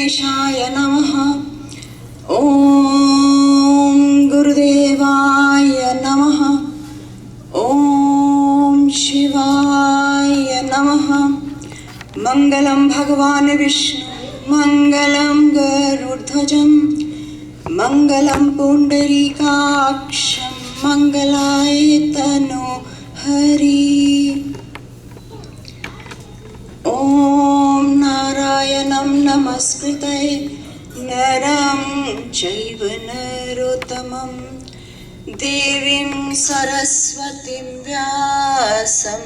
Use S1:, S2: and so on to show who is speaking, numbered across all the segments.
S1: गणेशाय नमः। ओम गुरुदेवाय नमः। ओम शिवाय नमः। मंगलम भगवान विष्णु मंगलम गरुड़ध्वजं मंगलम पुंडरीकाक्षं मंगलाय तनोहरि। ओम नारायणं नमस्कृत्य नरं चैव नरोत्तमं देवीं सरस्वतीं व्यासं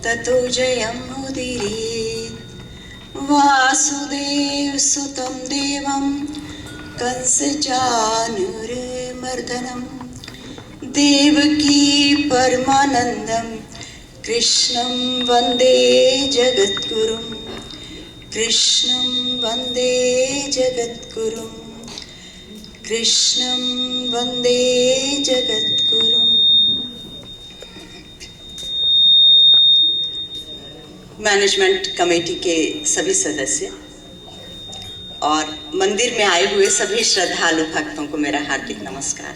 S1: ततो जयमुदीरयेत्। वासुदेवसुतं देवं कंसचाणूरमर्दनं देवकी परमानन्दं कृष्णं वन्दे जगद्गुरुं। कृष्णं वन्दे जगद्गुरुं। कृष्णं वन्दे जगद्गुरुं। मैनेजमेंट कमेटी के सभी सदस्य और मंदिर में आए हुए सभी श्रद्धालु भक्तों को मेरा हार्दिक नमस्कार।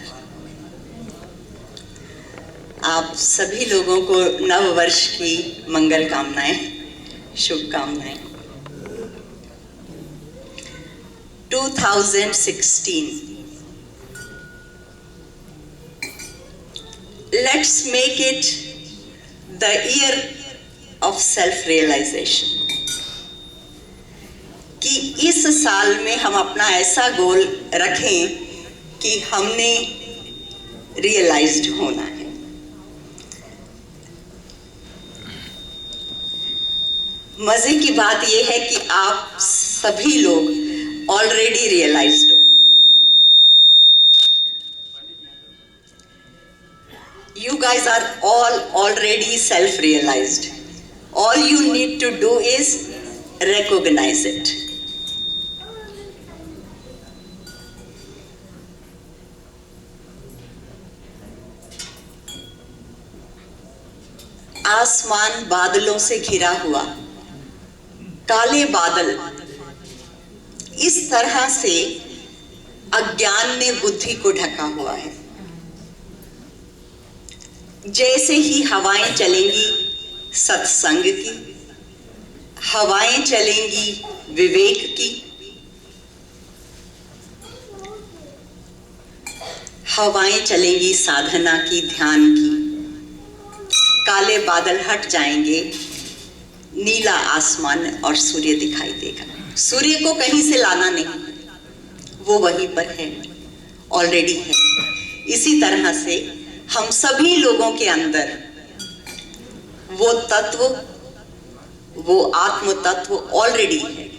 S1: आप सभी लोगों को नव वर्ष की मंगल कामनाएं, शुभकामनाएं। 2016, let's make it the year of self-realization। कि इस साल में हम अपना ऐसा गोल रखें कि हमने रियलाइज्ड होना है। मजे की बात यह है कि आप सभी लोग ऑलरेडी रियलाइज्ड हो। You guys are all already self-realized. All you need to do is recognize it. आसमान बादलों से घिरा हुआ, काले बादल इस तरह से अज्ञान ने बुद्धि को ढका हुआ है। जैसे ही हवाएं चलेंगी सत्संग की, हवाएं चलेंगी विवेक की, हवाएं चलेंगी साधना की, ध्यान की, काले बादल हट जाएंगे, नीला आसमान और सूर्य दिखाई देगा। सूर्य को कहीं से लाना नहीं, वो वहीं पर है, ऑलरेडी है। इसी तरह से हम सभी लोगों के अंदर वो तत्व, वो आत्म तत्व ऑलरेडी है।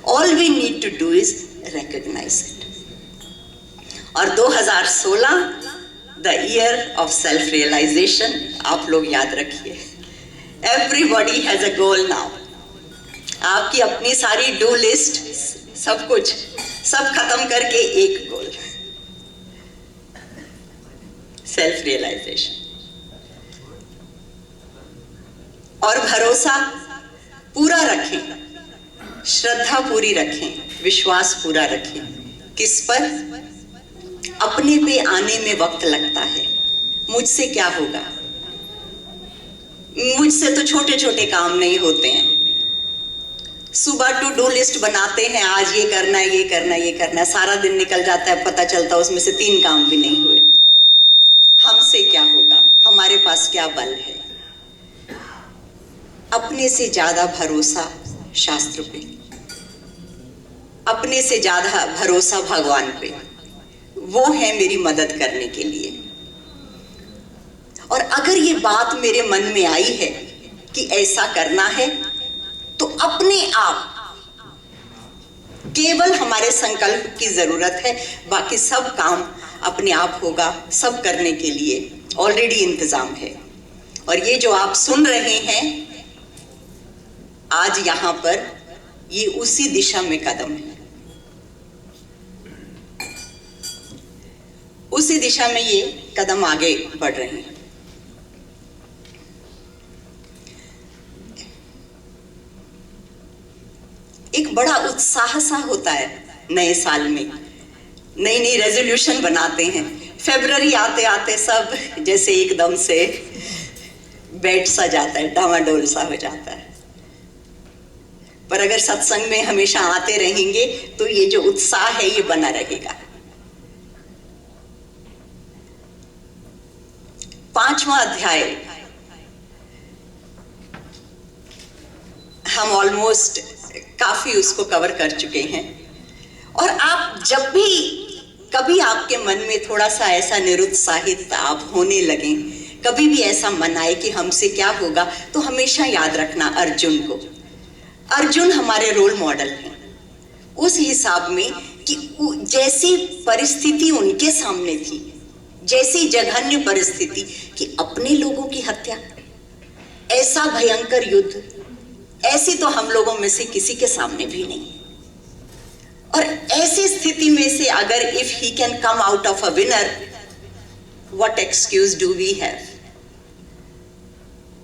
S1: All we need to do is recognise it. और 2016 the year of self realisation, आप लोग याद रखिए। Everybody has a goal now. आपकी अपनी सारी डू लिस्ट, सब कुछ, सब खत्म करके एक गोल, सेल्फ रियलाइजेशन। और भरोसा पूरा रखें, श्रद्धा पूरी रखें, विश्वास पूरा रखें। किस पर? अपने पे आने में वक्त लगता है। मुझसे क्या होगा? मुझसे तो छोटे छोटे काम नहीं होते हैं। सुबह टू डू लिस्ट बनाते हैं, आज ये करना है, ये करना है, ये करना है, सारा दिन निकल जाता है, पता चलता है उसमें से 3 काम भी नहीं हुए। हमसे क्या होगा? हमारे पास क्या बल है? अपने से ज्यादा भरोसा शास्त्र पे, अपने से ज्यादा भरोसा भगवान पे। वो है मेरी मदद करने के लिए। और अगर ये बात मेरे मन में आई है कि ऐसा करना है, तो अपने आप केवल हमारे संकल्प की जरूरत है, बाकी सब काम अपने आप होगा। सब करने के लिए ऑलरेडी इंतजाम है। और ये जो आप सुन रहे हैं आज यहाँ पर, ये उसी दिशा में कदम है, उसी दिशा में ये कदम आगे बढ़ रहे हैं। एक बड़ा उत्साह सा होता है नए साल में, नई नई रेजोल्यूशन बनाते हैं। फरवरी आते आते सब जैसे एकदम से बैठ सा जाता है, डामाडोल सा हो जाता है। पर अगर सत्संग में हमेशा आते रहेंगे तो ये जो उत्साह है ये बना रहेगा। 5वां अध्याय हम ऑलमोस्ट काफी उसको कवर कर चुके हैं। और आप जब भी कभी आपके मन में थोड़ा सा ऐसा निरुत्साहित आप होने लगे, कभी भी ऐसा मन आए कि हमसे क्या होगा, तो हमेशा याद रखना अर्जुन को। अर्जुन हमारे रोल मॉडल हैं उस हिसाब में कि जैसी परिस्थिति उनके सामने थी, जैसी जघन्य परिस्थिति कि अपने लोगों की हत्या, ऐसा भयंकर युद्ध, ऐसी तो हम लोगों में से किसी के सामने भी नहीं है। और ऐसी स्थिति में से अगर if he can come out of a winner, what excuse do we have?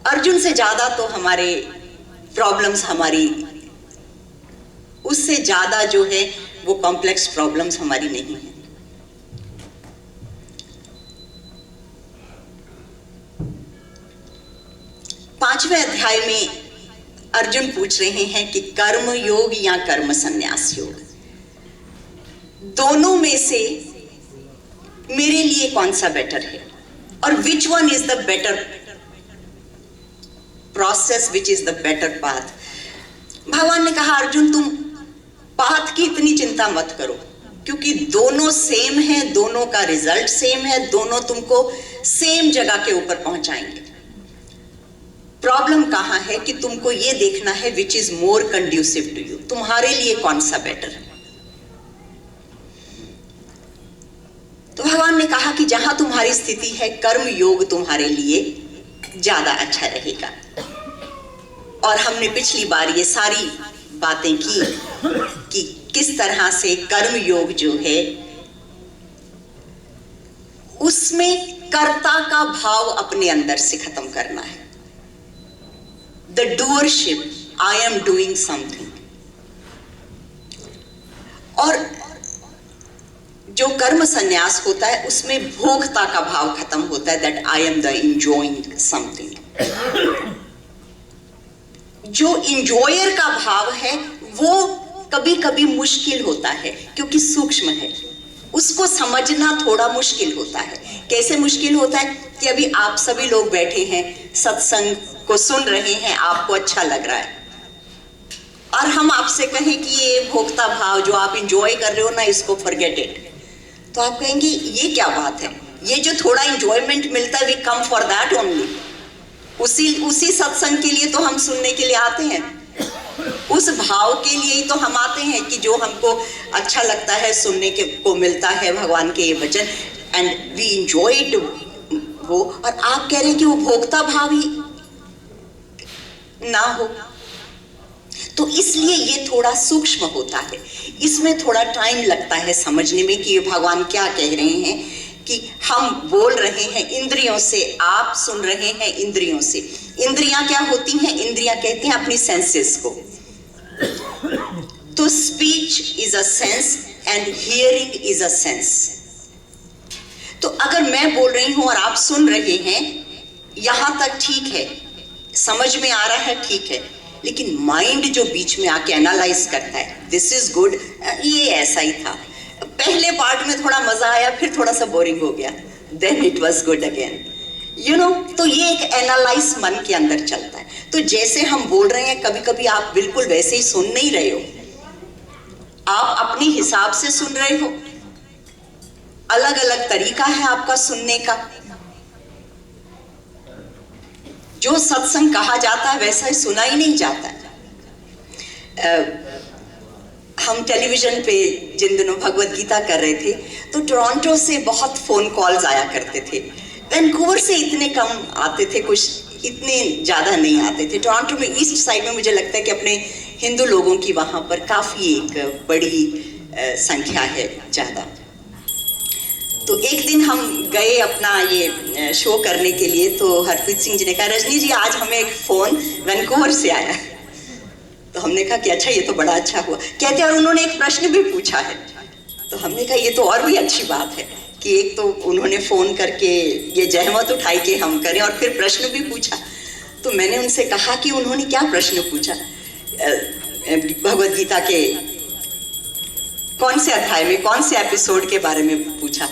S1: Arjun से ज्यादा तो हमारे प्रॉब्लम्स, हमारी उससे ज्यादा जो है वो कॉम्प्लेक्स प्रॉब्लम्स हमारी नहीं है। पांचवें अध्याय में अर्जुन पूछ रहे हैं कि कर्म योग या कर्म संन्यास योग, दोनों में से मेरे लिए कौन सा बेटर है, और which one is the better process, which is the better path. भगवान ने कहा अर्जुन तुम पाथ की इतनी चिंता मत करो, क्योंकि दोनों सेम है, दोनों का रिजल्ट सेम है, दोनों तुमको सेम जगह के ऊपर पहुंचाएंगे। प्रॉब्लम कहां है कि तुमको ये देखना है which is more conducive to you, तुम्हारे लिए कौन सा बेटर है। तो भगवान ने कहा कि जहां तुम्हारी स्थिति है कर्म योग तुम्हारे लिए ज्यादा अच्छा रहेगा। और हमने पिछली बार ये सारी बातें की कि किस तरह से कर्म योग जो है उसमें कर्ता का भाव अपने अंदर से खत्म करना है। The doership, I am doing something. और जो कर्म संन्यास होता है उसमें भोक्ता का भाव खत्म होता है, that I am the enjoying something. जो इंजॉयर का भाव है वो कभी कभी मुश्किल होता है क्योंकि सूक्ष्म है, उसको समझना थोड़ा मुश्किल होता है। कैसे मुश्किल होता है कि अभी आप सभी लोग बैठे हैं, सत्संग को सुन रहे हैं, आपको अच्छा लग रहा है, और हम आपसे कहें कि ये भोक्ता भाव जो आप इंजॉय कर रहे हो ना, इसको फॉरगेट इट, तो आप कहेंगे ये क्या बात है, ये जो थोड़ा इंजॉयमेंट मिलता है we come for that only. उसी सत्संग के लिए तो हम सुनने के लिए आते हैं, उस भाव के लिए ही तो हम आते हैं कि जो हमको अच्छा लगता है, सुनने के को मिलता है भगवान के ये वचन, एंड वी इंजॉय इट वो। और आप कह रहे हैं कि वो भोक्ता भाव ही ना हो, तो इसलिए ये थोड़ा सूक्ष्म होता है, इसमें थोड़ा टाइम लगता है समझने में कि ये भगवान क्या कह रहे हैं। कि हम बोल रहे हैं इंद्रियों से, आप सुन रहे हैं इंद्रियों से। इंद्रियां क्या होती हैं? इंद्रियां कहते हैं अपनी सेंसेस को। तो speech is a sense and hearing is a sense. तो अगर मैं बोल रही हूं और आप सुन रहे हैं, यहां तक ठीक है, समझ में आ रहा है, ठीक है, लेकिन माइंड जो बीच में आके एनालाइज करता है, दिस इज गुड, ये ऐसा ही था, पहले पार्ट में थोड़ा मजा आया, फिर थोड़ा सा बोरिंग हो गया, then it was good again, you know. तो ये एक एनालाइज मन के अंदर चलता है। तो जैसे हम बोल रहे हैं, कभी कभी आप बिल्कुल वैसे ही सुन नहीं रहे हो, आप अपने हिसाब से सुन रहे हो, अलग अलग तरीका है आपका सुनने का। जो सत्संग कहा जाता है वैसा ही सुना ही नहीं जाता है। हम टेलीविजन पे जिन दिनों भगवत गीता कर रहे थे, तो टोरंटो से बहुत फोन कॉल्स आया करते थे। वैंकूवर से इतने कम आते थे, कुछ इतने ज्यादा नहीं आते थे। टोरंटो में ईस्ट साइड में मुझे लगता है कि अपने हिंदू लोगों की वहां पर काफी एक बड़ी संख्या है ज्यादा। तो एक दिन हम गए अपना ये शो करने के लिए, तो हरप्रीत सिंह जी ने कहा, रजनी जी आज हमें एक फोन वैंकूवर से आया। तो हमने कहा कि अच्छा, ये तो बड़ा अच्छा हुआ। कहते और उन्होंने एक प्रश्न भी पूछा है। तो हमने कहा ये तो और भी अच्छी बात है कि एक तो उन्होंने फोन करके ये जहमत उठाई कि हम करें और फिर प्रश्न भी पूछा। तो मैंने उनसे कहा कि उन्होंने क्या प्रश्न पूछा, भगवद गीता के कौन से अध्याय में, कौन से एपिसोड के बारे में पूछा।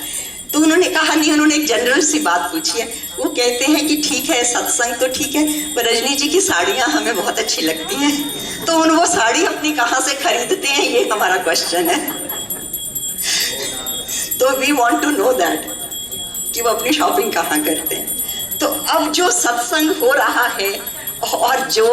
S1: तो उन्होंने कहा नहीं, उन्होंने एक जनरल सी बात पूछी है। वो कहते हैं कि ठीक है, सत्संग तो ठीक है, पर रजनी जी की साड़ियाँ हमें बहुत अच्छी लगती हैं, तो वो साड़ी अपनी कहाँ से खरीदते हैं, ये हमारा क्वेश्चन है। तो we want to know that कि वो अपनी शॉपिंग कहाँ करते हैं। तो अब जो सत्संग हो रहा है और जो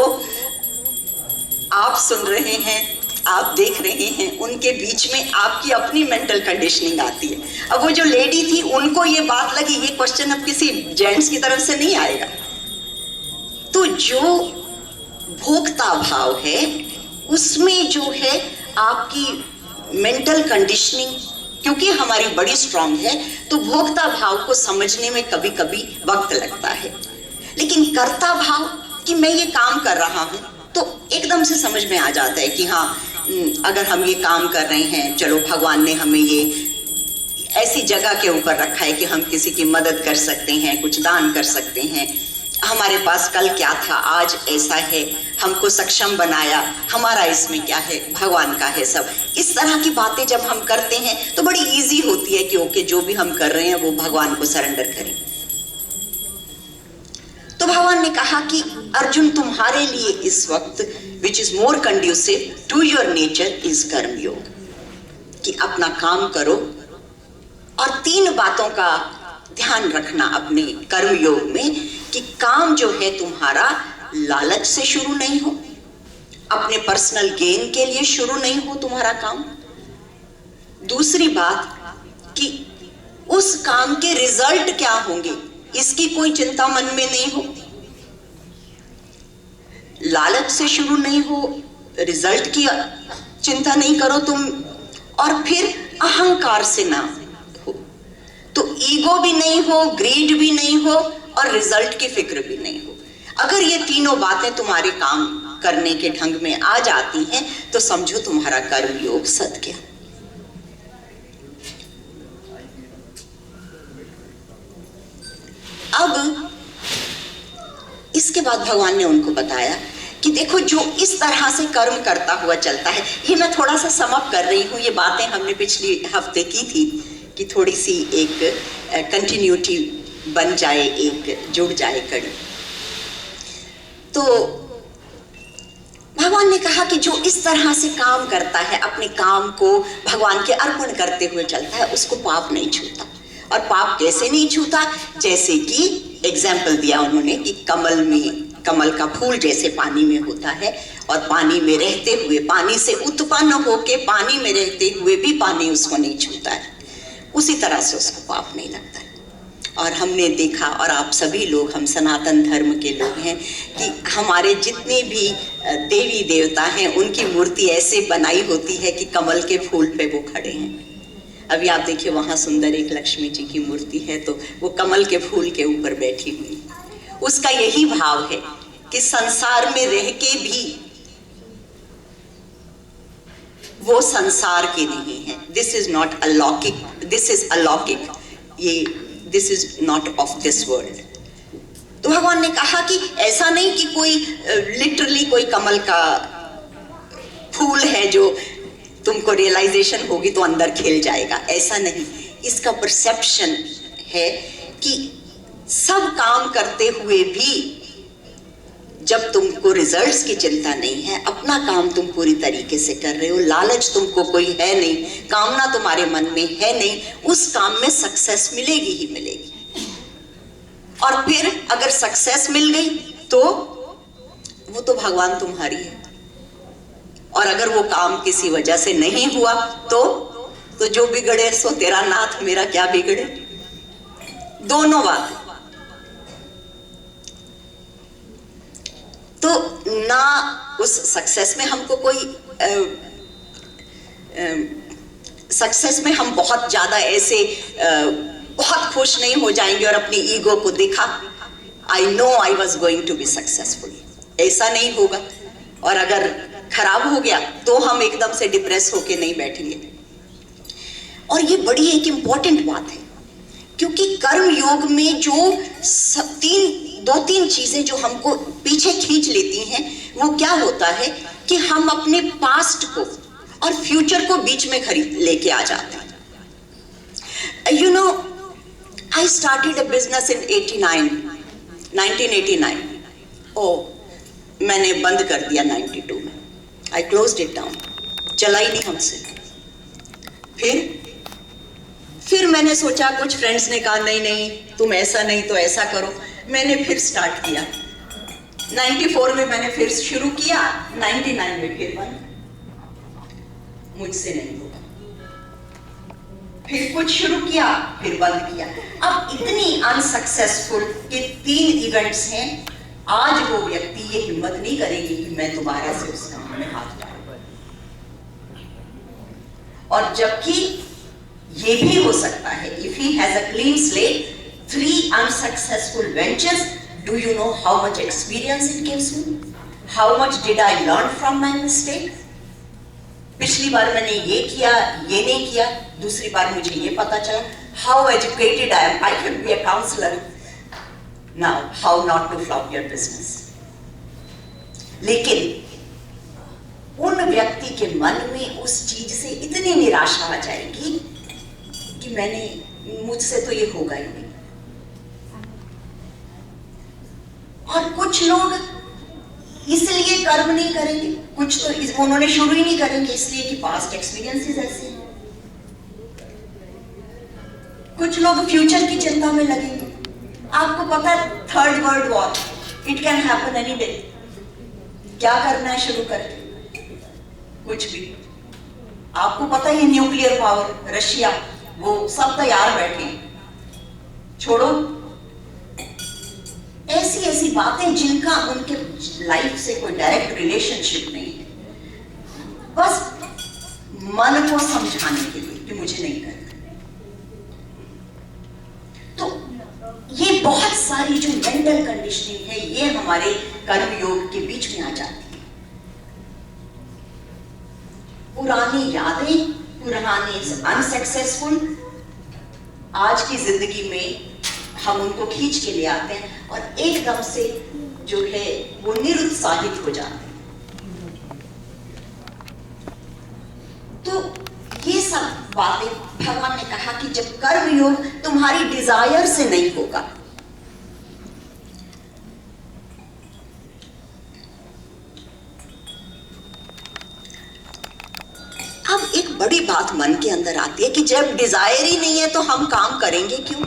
S1: आप सुन रहे हैं, आप देख रहे हैं, उनके बीच में आपकी अपनी मेंटल कंडीशनिंग आती है। अब वो जो लेडी थी, उनको ये बात लगी, ये क्वेश्चन अब किसी जेंट्स की तरफ से नहीं आएगा। तो जो भोक्ता भाव है, उसमें जो है आपकी मेंटल कंडीशनिंग क्योंकि हमारी बड़ी स्ट्रांग है, तो भोक्ता भाव को समझने में कभी कभी वक्त लगता है। लेकिन कर्ता भाव कि मैं ये काम कर रहा हूं, तो एकदम से समझ में आ जाता है कि हाँ, अगर हम ये काम कर रहे हैं, चलो भगवान ने हमें ये ऐसी जगह के ऊपर रखा है कि हम किसी की मदद कर सकते हैं, कुछ दान कर सकते हैं। हमारे पास कल क्या था, आज ऐसा है, हमको सक्षम बनाया, हमारा इसमें क्या है, भगवान का है सब। इस तरह की बातें जब हम करते हैं तो बड़ी इजी होती है कि ओके, जो भी हम कर रहे हैं वो भगवान को सरेंडर करें। तो भगवान ने कहा कि अर्जुन, तुम्हारे लिए इस वक्त which is more conducive to your nature is karma yoga, कि अपना काम करो और 3 बातों का ध्यान रखना अपने कर्म योग में कि काम जो है तुम्हारा लालच से शुरू नहीं हो, अपने पर्सनल गेन के लिए शुरू नहीं हो तुम्हारा काम। दूसरी बात कि उस काम के रिजल्ट क्या होंगे इसकी कोई चिंता मन में नहीं हो। लालच से शुरू नहीं हो, रिजल्ट की चिंता नहीं करो तुम, और फिर अहंकार से ना हो। तो ईगो भी नहीं हो, ग्रीड भी नहीं हो और रिजल्ट की फिक्र भी नहीं हो। अगर ये तीनों बातें तुम्हारे काम करने के ढंग में आ जाती हैं तो समझो तुम्हारा कर्म योग सद गया। अब इसके बाद भगवान ने उनको बताया कि देखो, जो इस तरह से कर्म करता हुआ चलता है, ये मैं थोड़ा सा समअप कर रही हूँ, ये बातें हमने पिछले हफ्ते की थी कि थोड़ी सी एक कंटिन्यूटी बन जाए, एक जुड़ जाए कड़ी। तो भगवान ने कहा कि जो इस तरह से काम करता है, अपने काम को भगवान के अर्पण करते हुए चलता है, उसको पाप नहीं छूता। और पाप कैसे नहीं छूता? जैसे कि एग्जाम्पल दिया उन्होंने कि कमल का फूल जैसे पानी में होता है और पानी में रहते हुए, पानी से उत्पन्न होके पानी में रहते हुए भी पानी उसको नहीं छूता है, उसी तरह से उसको पाप नहीं लगता है। और हमने देखा, और आप सभी लोग, हम सनातन धर्म के लोग हैं, कि हमारे जितने भी देवी देवता हैं उनकी मूर्ति ऐसे बनाई होती है कि कमल के फूल पे वो खड़े हैं। अभी आप देखिए, वहाँ सुंदर एक लक्ष्मी जी की मूर्ति है, तो वो कमल के फूल के ऊपर बैठी हुई। उसका यही भाव है कि संसार में रह के भी वो संसार के नहीं है। दिस इज नॉट अलौकिक, दिस इज अलौकिक, ये this is not of this world. तो भगवान ने कहा कि ऐसा नहीं कि कोई लिटरली कोई कमल का फूल है जो तुमको रियलाइजेशन होगी तो अंदर खिल जाएगा, ऐसा नहीं। इसका परसेप्शन है कि सब काम करते हुए भी जब तुमको रिजल्ट्स की चिंता नहीं है, अपना काम तुम पूरी तरीके से कर रहे हो, लालच तुमको कोई है नहीं, कामना तुम्हारे मन में है नहीं, उस काम में सक्सेस मिलेगी ही मिलेगी। और फिर अगर सक्सेस मिल गई तो वो तो भगवान तुम्हारी है, और अगर वो काम किसी वजह से नहीं हुआ तो जो बिगड़े सो तेरा नाथ, मेरा क्या बिगड़े। दोनों बात। तो ना उस सक्सेस में हमको कोई सक्सेस में हम बहुत ज्यादा ऐसे बहुत खुश नहीं हो जाएंगे और अपनी ईगो को दिखा, I know I was going to be successful, ऐसा नहीं होगा। और अगर खराब हो गया तो हम एकदम से डिप्रेस होके नहीं बैठेंगे। और ये बड़ी एक इंपॉर्टेंट बात है, क्योंकि कर्म योग में जो दो तीन चीजें जो हमको पीछे खींच लेती हैं, वो क्या होता है कि हम अपने पास्ट को और फ्यूचर को बीच में खरीद लेके आ जाते हैं। You know, I started a business in 1989। मैंने बंद कर दिया 92 में। आई क्लोज्ड इट डाउन, चला ही नहीं हमसे। फिर मैंने सोचा, कुछ फ्रेंड्स ने कहा नहीं नहीं तुम ऐसा नहीं तो ऐसा करो, मैंने फिर स्टार्ट किया। 94 में मैंने फिर शुरू किया, 99 में फिर बंद, मुझसे नहीं होगा। फिर कुछ शुरू किया, फिर बंद किया। अब इतनी अनसक्सेसफुल कि 3 इवेंट्स हैं, आज वो व्यक्ति ये हिम्मत नहीं करेगी कि मैं दोबारा से उस काम में हाथ डालूं। और जबकि ये भी हो सकता है, if he has a clean slate, 3 unsuccessful ventures, do you know how much experience it gives me? How much did I learn from my mistake? पिछली बार मैंने ये किया, ये नहीं किया, दूसरी बार मुझे ये पता चला। How educated I am, I could be a counselor. Now, how not to flop your business? लेकिन उन व्यक्ति के मन में उस चीज से इतनी निराशा आ जाएगी कि मुझसे तो ये होगा ही नहीं। और कुछ लोग इसलिए कर्म नहीं करेंगे, कुछ तो उन्होंने शुरू ही नहीं करेंगे इसलिए कि पास्ट एक्सपीरियंसेस ऐसे हैं। कुछ लोग फ्यूचर की चिंता में लगेंगे। आपको पता है, 3rd world war, it can happen any day. क्या करना है शुरू करके? कुछ भी। आपको पता है न्यूक्लियर पावर, रशिया, वो सब तैयार बैठे, छोड़ो। ऐसी बातें जिनका उनके लाइफ से कोई डायरेक्ट रिलेशनशिप नहीं है, बस मन को समझाने के लिए कि मुझे नहीं करना। तो ये बहुत सारी जो मेंटल कंडीशनिंग है, ये हमारे कर्म योग के बीच में आ जाती है। पुरानी यादें, पुराने अनसक्सेसफुल, आज की जिंदगी में हम उनको खींच के ले आते हैं और एकदम से जो है वो निरुत्साहित हो जाते हैं। तो ये सब बातें भगवान ने कहा कि जब कर्म योग तुम्हारी डिजायर से नहीं होगा, अब एक बड़ी बात मन के अंदर आती है कि जब डिजायर ही नहीं है तो हम काम करेंगे क्यों?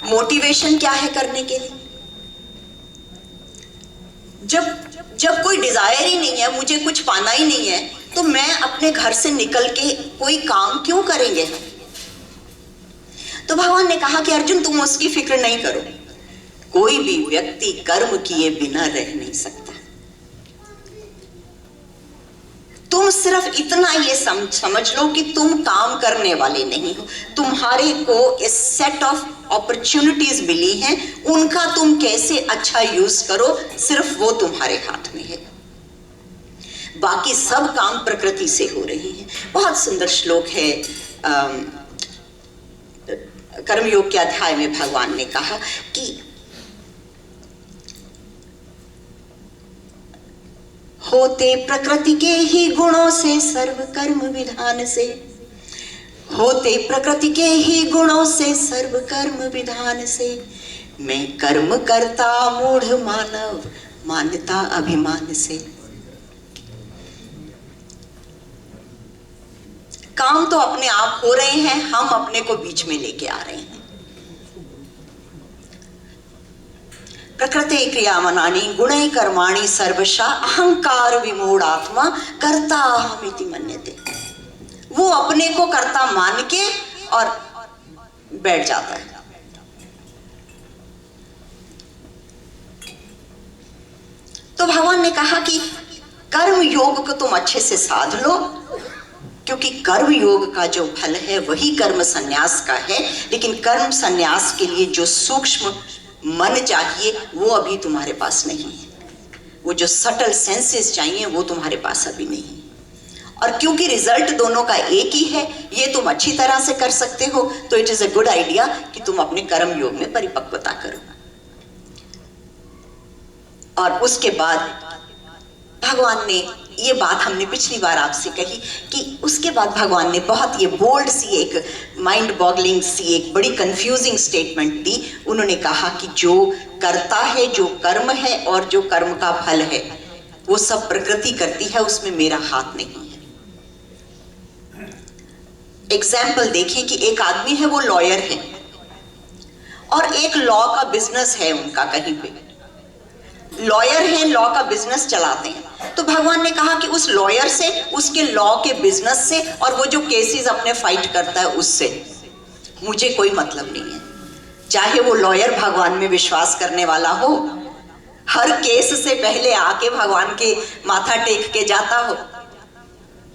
S1: मोटिवेशन क्या है करने के लिए? जब कोई डिजायर ही नहीं है, मुझे कुछ पाना ही नहीं है, तो मैं अपने घर से निकल के कोई काम क्यों करेंगे? तो भगवान ने कहा कि अर्जुन तुम उसकी फिक्र नहीं करो, कोई भी व्यक्ति कर्म किए बिना रह नहीं सकता। तुम सिर्फ इतना ये समझ लो कि तुम काम करने वाले नहीं हो, तुम्हारे को एक सेट ऑफ अपॉर्चुनिटीज मिली हैं, उनका तुम कैसे अच्छा यूज करो, सिर्फ वो तुम्हारे हाथ में है। बाकी सब काम प्रकृति से हो रहे हैं। बहुत सुंदर श्लोक है कर्मयोग के अध्याय में भगवान ने कहा कि होते प्रकृति के ही गुणों से सर्व कर्म विधान से, होते प्रकृति के ही गुणों से सर्व कर्म विधान से, मैं कर्म करता मूढ़ मानव मान्यता अभिमान से। काम तो अपने आप हो रहे हैं, हम अपने को बीच में लेके आ रहे हैं। प्रकृति क्रियामनानि गुणै कर्माणि सर्वशः अहंकार विमूढ़ आत्मा कर्ता अहमिति मन्यते। वो अपने को कर्ता मान के और बैठ जाता है। तो भगवान ने कहा कि कर्म योग को तुम अच्छे से साध लो, क्योंकि कर्म योग का जो फल है वही कर्म संन्यास का है, लेकिन कर्म संन्यास के लिए जो सूक्ष्म मन चाहिए वो अभी तुम्हारे पास नहीं है। वो जो सटल सेंसेस चाहिए वो तुम्हारे पास अभी नहीं है। और क्योंकि रिजल्ट दोनों का एक ही है, ये तुम अच्छी तरह से कर सकते हो, तो it is a good idea कि तुम अपने कर्म योग में परिपक्वता करो। और उसके बाद भगवान ने ये बात हमने पिछली बार आपसे कही कि उसके बाद भगवान ने बहुत ये बोल्ड सी एक माइंड बॉगलिंग सी एक बड़ी कंफ्यूजिंग स्टेटमेंट दी। उन्होंने कहा कि जो करता है, जो कर्म है और जो कर्म का फल है वो सब प्रकृति करती है, उसमें मेरा हाथ नहीं है। एग्जाम्पल देखें कि एक आदमी है, वो लॉयर है और एक लॉ का बिजनेस है उनका, कहीं पे लॉयर है, लॉ का बिजनेस चलाते हैं। तो भगवान ने कहा कि उस लॉयर से, उसके लॉ के बिजनेस से और वो जो केसेस अपने फाइट करता है उससे मुझे कोई मतलब नहीं है। चाहे वो लॉयर भगवान में विश्वास करने वाला हो, हर केस से पहले आके भगवान के माथा टेक के जाता हो,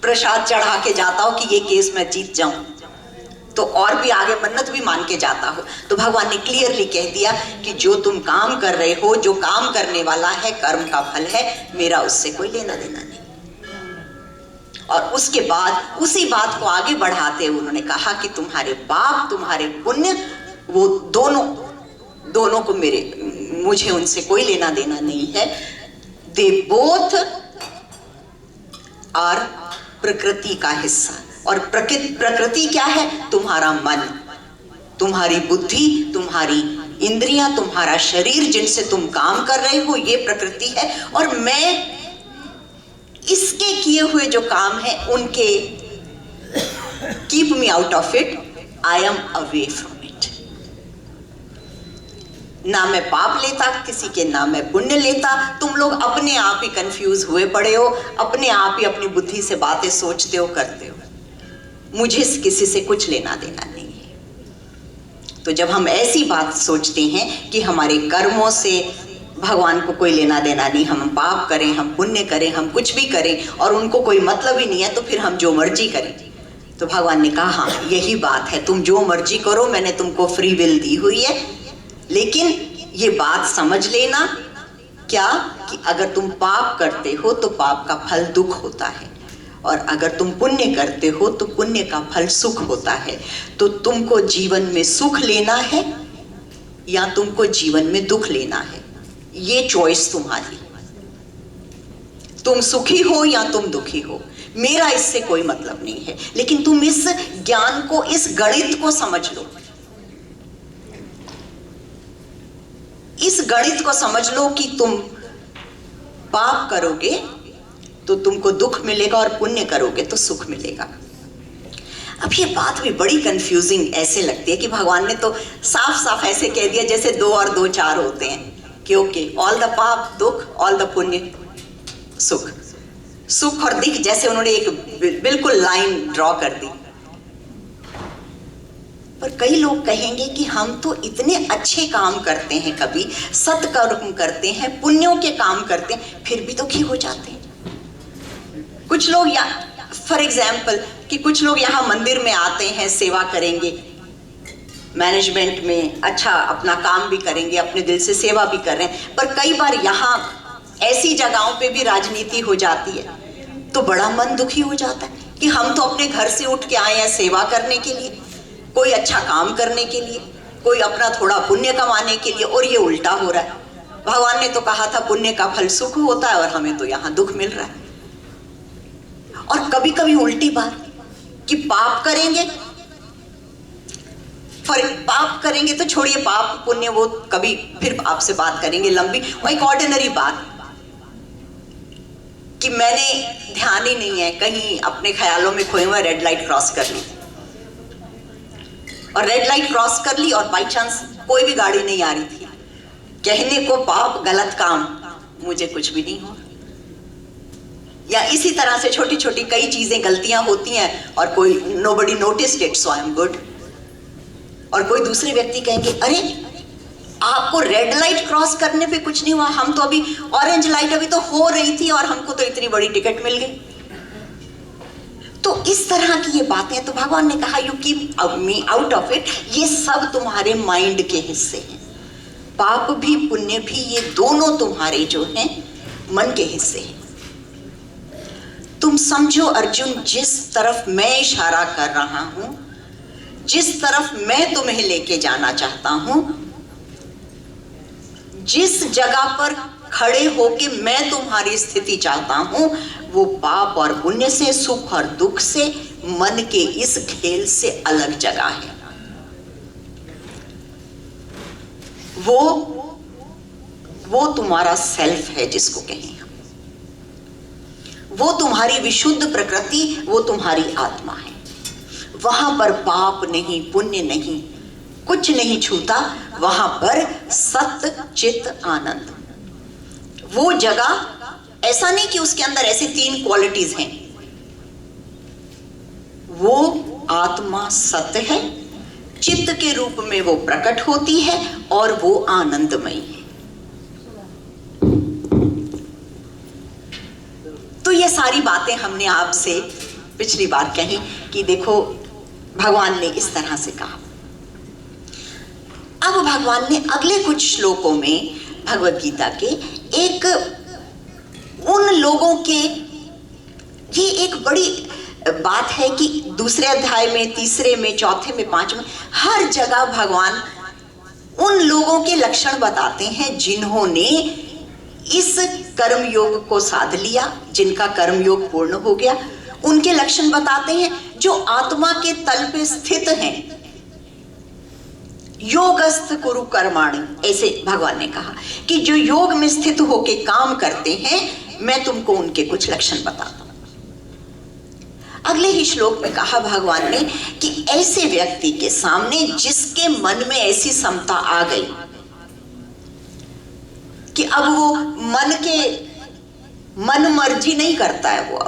S1: प्रसाद चढ़ा के जाता हो कि ये केस मैं जीत जाऊं, तो और भी आगे मन्नत भी मान के जाता हो, तो भगवान ने क्लियरली कह दिया कि जो तुम काम कर रहे हो, जो काम करने वाला है, कर्म का फल है, मेरा उससे कोई लेना देना नहीं। और उसके बाद उसी बात को आगे बढ़ाते हुए उन्होंने कहा कि तुम्हारे पाप, तुम्हारे पुण्य, वो दोनों को मुझे उनसे कोई लेना देना नहीं है। दे बोथ आर प्रकृति का हिस्सा। और प्रकृति क्या है? तुम्हारा मन, तुम्हारी बुद्धि, तुम्हारी इंद्रियां, तुम्हारा शरीर, जिनसे तुम काम कर रहे हो, ये प्रकृति है। और मैं इसके किए हुए जो काम है उनके keep me out of it, I am away from it. ना मैं पाप लेता किसी के, ना मैं पुण्य लेता। तुम लोग अपने आप ही कंफ्यूज हुए पड़े हो, अपने आप ही अपनी बुद्धि से बातें सोचते हो, करते हो। मुझे किसी से कुछ लेना देना नहीं है। तो जब हम ऐसी बात सोचते हैं कि हमारे कर्मों से भगवान को कोई लेना देना नहीं, हम पाप करें, हम पुण्य करें, हम कुछ भी करें और उनको कोई मतलब ही नहीं है, तो फिर हम जो मर्जी करें। तो भगवान ने कहा हाँ यही बात है, तुम जो मर्जी करो, मैंने तुमको फ्री विल दी हुई है, लेकिन ये बात समझ लेना क्या कि अगर तुम पाप करते हो तो पाप का फल दुख होता है, और अगर तुम पुण्य करते हो तो पुण्य का फल सुख होता है। तो तुमको जीवन में सुख लेना है या तुमको जीवन में दुख लेना है, ये चॉइस तुम्हारी। तुम सुखी हो या तुम दुखी हो, मेरा इससे कोई मतलब नहीं है। लेकिन तुम इस ज्ञान को, इस गणित को समझ लो, इस गणित को समझ लो कि तुम पाप करोगे तो तुमको दुख मिलेगा और पुण्य करोगे तो सुख मिलेगा। अब ये बात भी बड़ी कंफ्यूजिंग ऐसे लगती है कि भगवान ने तो साफ साफ ऐसे कह दिया जैसे 2 और 2 4 होते हैं कि ओके, ऑल द पाप दुख, ऑल द पुण्य सुख। सुख और दुख जैसे उन्होंने एक बिल्कुल लाइन ड्रॉ कर दी। पर कई लोग कहेंगे कि हम तो इतने अच्छे काम करते हैं, कभी सत्कर्म करते हैं, पुण्यों के काम करते हैं, फिर भी दुखी हो जाते हैं। कुछ लोग फॉर एग्जाम्पल कि कुछ लोग यहाँ मंदिर में आते हैं, सेवा करेंगे, मैनेजमेंट में अच्छा अपना काम भी करेंगे, अपने दिल से सेवा भी कर रहे हैं, पर कई बार यहाँ ऐसी जगहों पे भी राजनीति हो जाती है तो बड़ा मन दुखी हो जाता है कि हम तो अपने घर से उठ के आए हैं सेवा करने के लिए, कोई अच्छा काम करने के लिए, कोई अपना थोड़ा पुण्य कमाने के लिए, और ये उल्टा हो रहा है। भगवान ने तो कहा था पुण्य का फल सुख होता है और हमें तो यहाँ दुख मिल रहा है। और कभी कभी उल्टी बात कि पाप करेंगे, पाप करेंगे तो छोड़िए, पाप पुण्य वो कभी फिर आपसे बात करेंगे लंबी। और एक ऑर्डिनरी बात कि मैंने ध्यान ही नहीं है, कहीं अपने ख्यालों में खोए हुए रेड लाइट क्रॉस कर ली, और रेड लाइट क्रॉस कर ली और बाई चांस कोई भी गाड़ी नहीं आ रही थी, कहने को पाप गलत काम, मुझे कुछ भी नहीं हुआ। या इसी तरह से छोटी छोटी कई चीजें, गलतियां होती हैं और कोई nobody noticed it, so I am good. और कोई दूसरे व्यक्ति कहेंगे अरे आपको रेड लाइट क्रॉस करने पे कुछ नहीं हुआ, हम तो अभी ऑरेंज लाइट अभी तो हो रही थी और हमको तो इतनी बड़ी टिकट मिल गई। तो इस तरह की ये बातें, तो भगवान ने कहा you keep me out of it, ये सब तुम्हारे माइंड के हिस्से हैं। पाप भी पुण्य भी ये दोनों तुम्हारे जो हैं मन के हिस्से हैं। तुम समझो अर्जुन, जिस तरफ मैं इशारा कर रहा हूं, जिस तरफ मैं तुम्हें लेके जाना चाहता हूं, जिस जगह पर खड़े होके मैं तुम्हारी स्थिति चाहता हूं, वो पाप और पुण्य से, सुख और दुख से, मन के इस खेल से अलग जगह है। वो तुम्हारा सेल्फ है जिसको कहें हम, वो तुम्हारी विशुद्ध प्रकृति, वो तुम्हारी आत्मा है। वहां पर पाप नहीं, पुण्य नहीं, कुछ नहीं छूता। वहां पर सत्य चित आनंद, वो जगह। ऐसा नहीं कि उसके अंदर ऐसी 3 क्वालिटीज हैं। वो आत्मा सत्य है, चित्त के रूप में वो प्रकट होती है और वो आनंदमयी है। तो ये सारी बातें हमने आपसे पिछली बार कही कि देखो भगवान ने इस तरह से कहा। अब भगवान ने अगले कुछ श्लोकों में भगवद गीता के एक उन लोगों के, ये एक बड़ी बात है कि दूसरे अध्याय में, तीसरे में, चौथे में, 5वें, हर जगह भगवान उन लोगों के लक्षण बताते हैं जिन्होंने इस कर्मयोग को साध लिया, जिनका कर्मयोग पूर्ण हो गया। उनके लक्षण बताते हैं जो आत्मा के तल पे स्थित हैं। योगस्थ कुरु कर्माणि, ऐसे भगवान ने कहा कि जो योग में स्थित होके काम करते हैं, मैं तुमको उनके कुछ लक्षण बताता हूं। अगले ही श्लोक में कहा भगवान ने कि ऐसे व्यक्ति के सामने जिसके मन में ऐसी समता आ गई कि अब वो मन मर्जी नहीं करता है, वो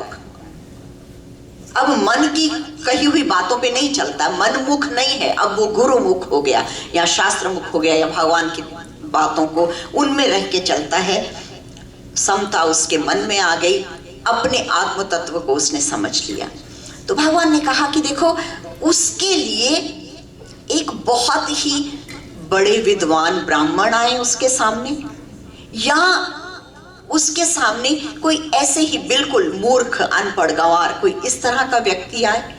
S1: अब मन की कही हुई बातों पे नहीं चलता, मन मुख नहीं है, अब वो गुरु मुख हो गया या शास्त्र मुख हो गया या भगवान की बातों को उनमें रह के चलता है। समता उसके मन में आ गई, अपने आत्म तत्व को उसने समझ लिया। तो भगवान ने कहा कि देखो, उसके लिए एक बहुत ही बड़े विद्वान ब्राह्मण आए उसके सामने, या उसके सामने कोई ऐसे ही बिल्कुल मूर्ख, अनपढ़, गंवार, कोई इस तरह का व्यक्ति आए।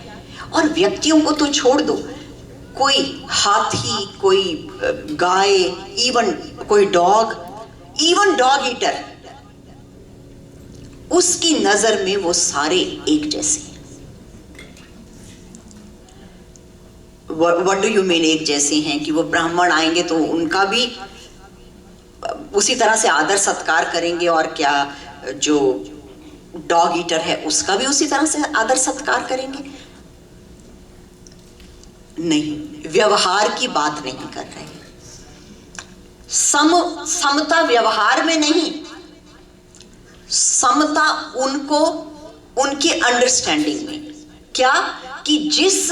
S1: और व्यक्तियों को तो छोड़ दो, कोई हाथी, कोई गाय, इवन कोई डॉग, इवन डॉग ईटर, उसकी नजर में वो सारे एक जैसे हैं। व्हाट डू यू मीन एक जैसे हैं? कि वो ब्राह्मण आएंगे तो उनका भी उसी तरह से आदर सत्कार करेंगे, और क्या जो डॉग ईटर है उसका भी उसी तरह से आदर सत्कार करेंगे? नहीं, व्यवहार की बात नहीं कर रहे। समता व्यवहार में नहीं, समता उनको उनकी अंडरस्टैंडिंग में। क्या कि जिस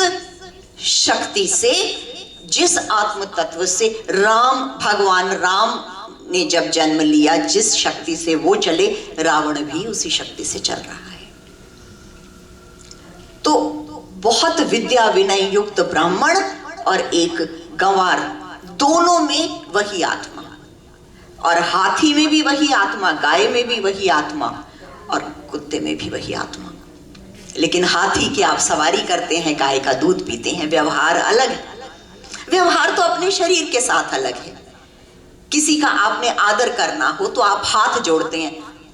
S1: शक्ति से, जिस आत्म तत्व से भगवान राम ने जब जन्म लिया, जिस शक्ति से वो चले, रावण भी उसी शक्ति से चल रहा है। तो बहुत विद्या विनय युक्त ब्राह्मण और एक गंवार, दोनों में वही आत्मा, और हाथी में भी वही आत्मा, गाय में भी वही आत्मा, और कुत्ते में भी वही आत्मा। लेकिन हाथी की आप सवारी करते हैं, गाय का दूध पीते हैं, व्यवहार अलग है। व्यवहार तो अपने शरीर के साथ अलग है। किसी का आपने आदर करना हो तो आप हाथ जोड़ते हैं,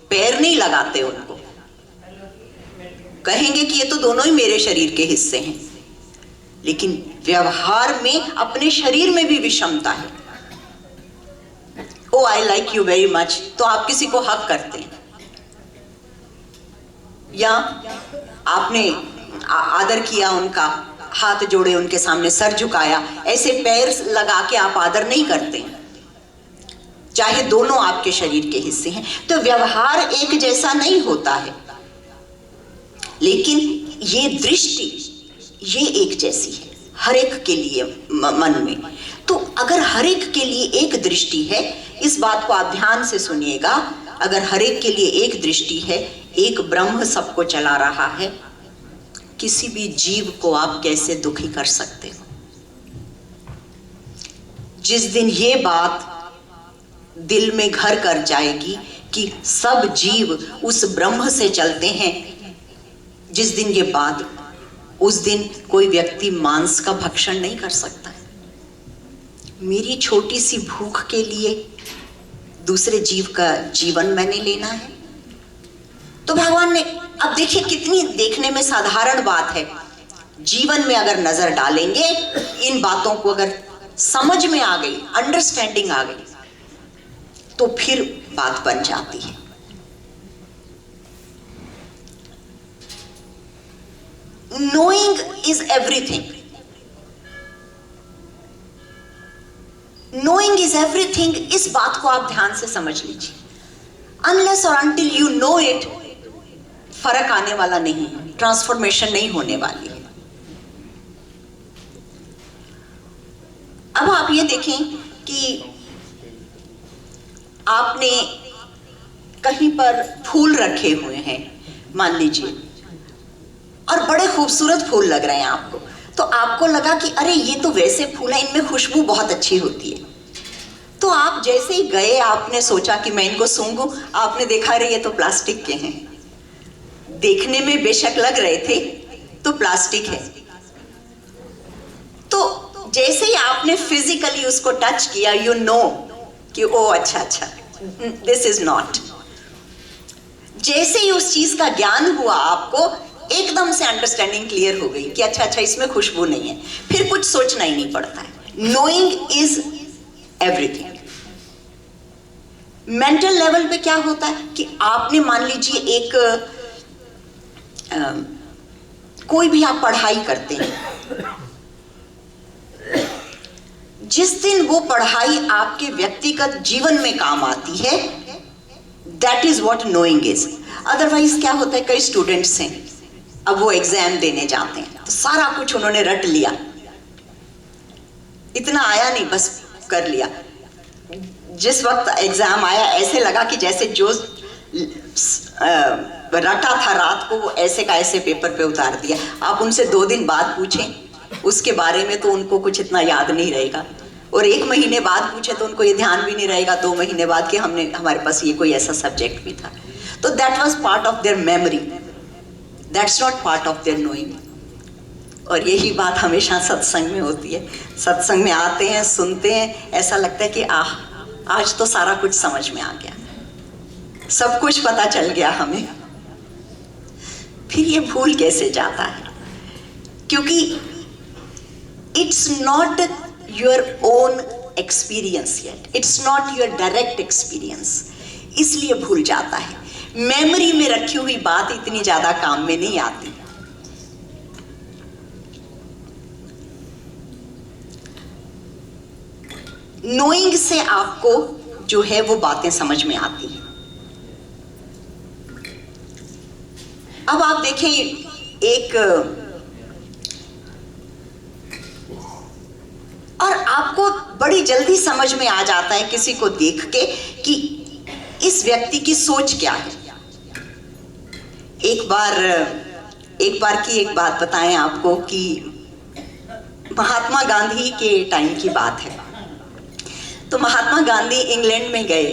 S1: पैर नहीं लगाते उनको। कहेंगे कि ये तो दोनों ही मेरे शरीर के हिस्से हैं। लेकिन व्यवहार में अपने शरीर में भी विषमता है। Oh I like you very much, तो आप किसी को हक करते हैं, या आपने आदर किया, उनका हाथ जोड़े, उनके सामने सर झुकाया, ऐसे पैर लगा के आप आदर नहीं करते, चाहे दोनों आपके शरीर के हिस्से हैं। तो व्यवहार एक जैसा नहीं होता है, लेकिन ये दृष्टि ये एक जैसी है हर एक के लिए मन में। तो अगर हर एक के लिए एक दृष्टि है, इस बात को आप ध्यान से सुनिएगा, अगर हर एक के लिए एक दृष्टि है, एक ब्रह्म सबको चला रहा है, किसी भी जीव को आप कैसे दुखी कर सकते हो? जिस दिन ये बात दिल में घर कर जाएगी कि सब जीव उस ब्रह्म से चलते हैं। जिस दिन ये बात, उस दिन कोई व्यक्ति मांस का भक्षण नहीं कर सकता है। मेरी छोटी सी भूख के लिए दूसरे जीव का जीवन मैंने लेना है। तो भगवान ने, अब देखिए कितनी देखने में साधारण बात है, जीवन में अगर नजर डालेंगे, इन बातों को अगर समझ में आ गई, अंडरस्टैंडिंग आ गई, तो फिर बात बन जाती है। Knowing is everything. Knowing is everything, इस बात को आप ध्यान से समझ लीजिए। Unless or until you know it, फर्क आने वाला नहीं है, ट्रांसफॉर्मेशन नहीं होने वाली है। अब आप ये देखें कि आपने कहीं पर फूल रखे हुए हैं, मान लीजिए, और बड़े खूबसूरत फूल लग रहे हैं आपको, तो आपको लगा कि अरे ये तो वैसे फूल है, इनमें खुशबू बहुत अच्छी होती है। तो आप जैसे ही गए, आपने सोचा कि मैं इनको सूंघूं, आपने देखा अरे ये तो प्लास्टिक के हैं। देखने में बेशक लग रहे थे, तो प्लास्टिक है। तो जैसे ही आपने फिजिकली उसको टच किया, यू नो कि ओ अच्छा, दिस इज नॉट। जैसे ही उस चीज का ज्ञान हुआ, आपको एकदम से अंडरस्टैंडिंग क्लियर हो गई कि अच्छा इसमें खुशबू नहीं है, फिर कुछ सोचना ही नहीं पड़ता है। Knowing is everything. Mental level पे क्या होता है कि आपने, मान लीजिए, एक कोई भी आप पढ़ाई करते हैं, जिस दिन वो पढ़ाई आपके व्यक्तिगत जीवन में काम आती है, that is what knowing is. Otherwise क्या होता है, कई स्टूडेंट्स हैं, अब वो एग्जाम देने जाते हैं तो सारा कुछ उन्होंने रट लिया, इतना आया नहीं, बस कर लिया। जिस वक्त एग्जाम आया, ऐसे लगा कि जैसे जो रटा था रात को, वो ऐसे का ऐसे पेपर पे उतार दिया। आप उनसे 2 दिन बाद पूछें उसके बारे में तो उनको कुछ इतना याद नहीं रहेगा, और 1 महीने बाद पूछे तो उनको ये ध्यान भी नहीं रहेगा, 2 महीने बाद कि हमारे पास ये कोई ऐसा सब्जेक्ट भी था। तो that was part of their memory, that's not part of their knowing. और यही बात हमेशा सत्संग में होती है। सत्संग में आते हैं, सुनते हैं, ऐसा लगता है कि आज तो सारा कुछ समझ में आ गया, सब कुछ पता चल गया हमें। फिर ये भूल कैसे जाता है? क्योंकि it's not your own experience yet, it's not your direct experience, इसलिए भूल जाता है। मेमोरी में रखी हुई बात इतनी ज्यादा काम में नहीं आती। नोइंग से आपको जो है वो बातें समझ में आती हैं। अब आप देखें, एक और आपको बड़ी जल्दी समझ में आ जाता है किसी को देख के कि इस व्यक्ति की सोच क्या है। एक बार की एक बात बताएं आपको कि महात्मा गांधी के टाइम की बात है। तो महात्मा गांधी इंग्लैंड में गए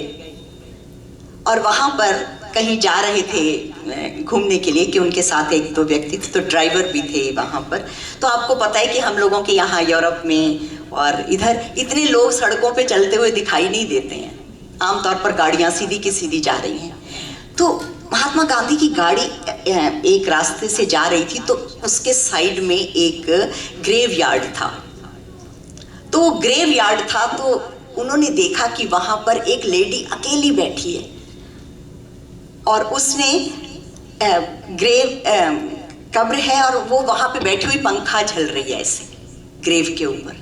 S1: और वहां पर कहीं जा रहे थे घूमने के लिए, कि उनके साथ 1-2 व्यक्ति थे, तो ड्राइवर भी थे वहां पर। तो आपको पता है कि हम लोगों के यहाँ यूरोप में और इधर इतने लोग सड़कों पे चलते हुए दिखाई नहीं देते हैं, आमतौर पर गाड़ियां सीधी की सीधी जा रही हैं। तो महात्मा गांधी की गाड़ी एक रास्ते से जा रही थी, तो उसके साइड में एक ग्रेव यार्ड था। तो वो ग्रेव यार्ड था, तो उन्होंने देखा कि वहां पर एक लेडी अकेली बैठी है और उसने कब्र है और वो वहां पे बैठी हुई पंखा झल रही है ऐसे ग्रेव के ऊपर।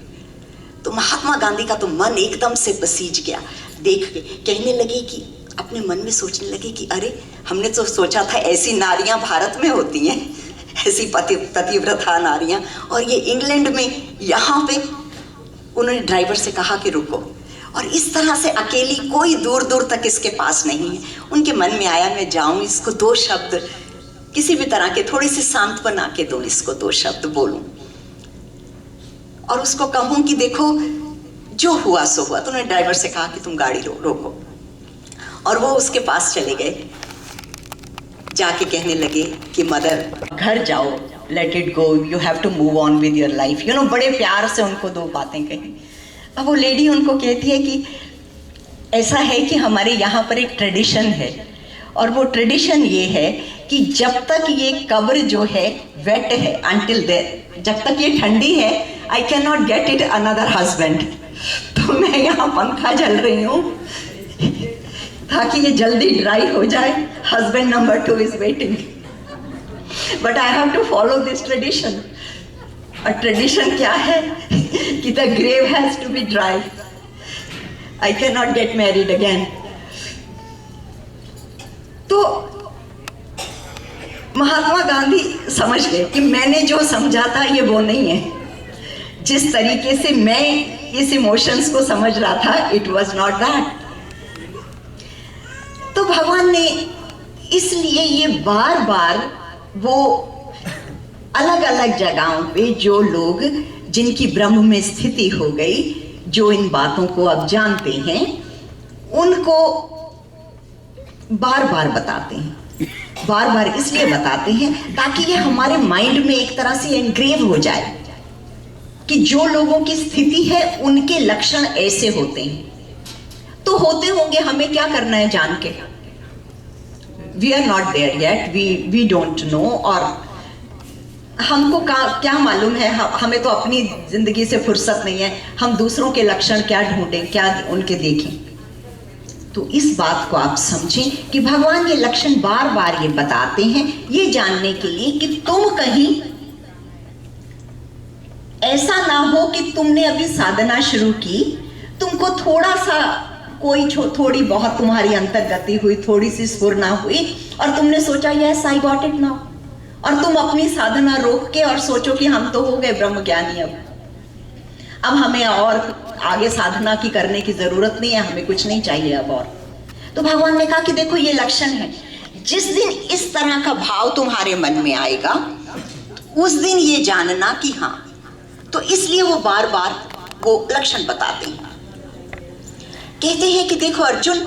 S1: तो महात्मा गांधी का तो मन एकदम से पसीज गया देख के। कहने लगे कि, अपने मन में सोचने लगे कि अरे, हमने तो सोचा था ऐसी नारियां भारत में होती हैं, ऐसी पतिव्रता नारियां, और ये इंग्लैंड में यहाँ पे। उन्होंने ड्राइवर से कहा कि रुको, और इस तरह से अकेली, कोई दूर दूर तक इसके पास नहीं है। उनके मन में आया मैं जाऊं, इसको 2 शब्द किसी भी तरह के थोड़ी सी शांत बना के दूं, इसको 2 शब्द बोलूं और उसको कहूं कि देखो जो हुआ सो हुआ। तो उन्होंने ड्राइवर से कहा कि तुम गाड़ी रोको, और वो उसके पास चले गए, जाके कहने लगे कि मदर घर जाओ, let it go, you have to move on with your life, you know. बड़े प्यार से उनको 2 बातें कही। अब वो लेडी उनको कहती है कि ऐसा है कि हमारे यहाँ पर एक ट्रेडिशन है, और वो ट्रेडिशन ये है कि जब तक ये कब्र जो है वेट है, अंटिल देयर, जब तक ये ठंडी है, आई can not get it another husband. तो मैं यहाँ पंखा झल रही हूँ ताकि ये जल्दी ड्राई हो जाए, husband number 2 is waiting, but I have to follow this tradition. और ट्रेडिशन क्या है कि the grave has to be dry, I can not get married again. तो महात्मा गांधी समझ गए कि मैंने जो समझा था ये वो नहीं है, जिस तरीके से मैं इस इमोशंस को समझ रहा था, इट वॉज नॉट दैट। तो भगवान ने इसलिए ये बार बार वो अलग अलग जगहों पे जो लोग जिनकी ब्रह्म में स्थिति हो गई, जो इन बातों को अब जानते हैं, उनको बार बार बताते हैं। बार बार इसलिए बताते हैं ताकि ये हमारे माइंड में एक तरह से एनग्रेव हो जाए कि जो लोगों की स्थिति है उनके लक्षण ऐसे होते हैं। तो होते होंगे, हमें क्या करना है जान के? We are not there yet, we don't know. और हमको क्या मालूम है, हमें तो अपनी जिंदगी से फुर्सत नहीं है, हम दूसरों के लक्षण क्या ढूंढें, क्या उनके देखें। तो इस बात को आप समझें कि भगवान ये लक्षण बार बार ये बताते हैं, ये जानने के लिए कि तुम कहीं ऐसा ना हो कि तुमने अभी साधना शुरू की, तुमको थोड़ा सा कोई थोड़ी बहुत तुम्हारी अंतर्गति हुई, थोड़ी सी स्फुरना हुई, और तुमने सोचा yes I got it now, और तुम अपनी साधना रोक के और सोचो कि हम तो हो गए ब्रह्म ज्ञानी, अब हमें और आगे साधना की करने की जरूरत नहीं है, हमें कुछ नहीं चाहिए अब और। तो भगवान ने कहा कि देखो ये लक्षण है, जिस दिन इस तरह का भाव तुम्हारे मन में आएगा उस दिन ये जानना कि हाँ। तो इसलिए वो बार बार वो लक्षण बताते हैं। कहते हैं कि देखो अर्जुन,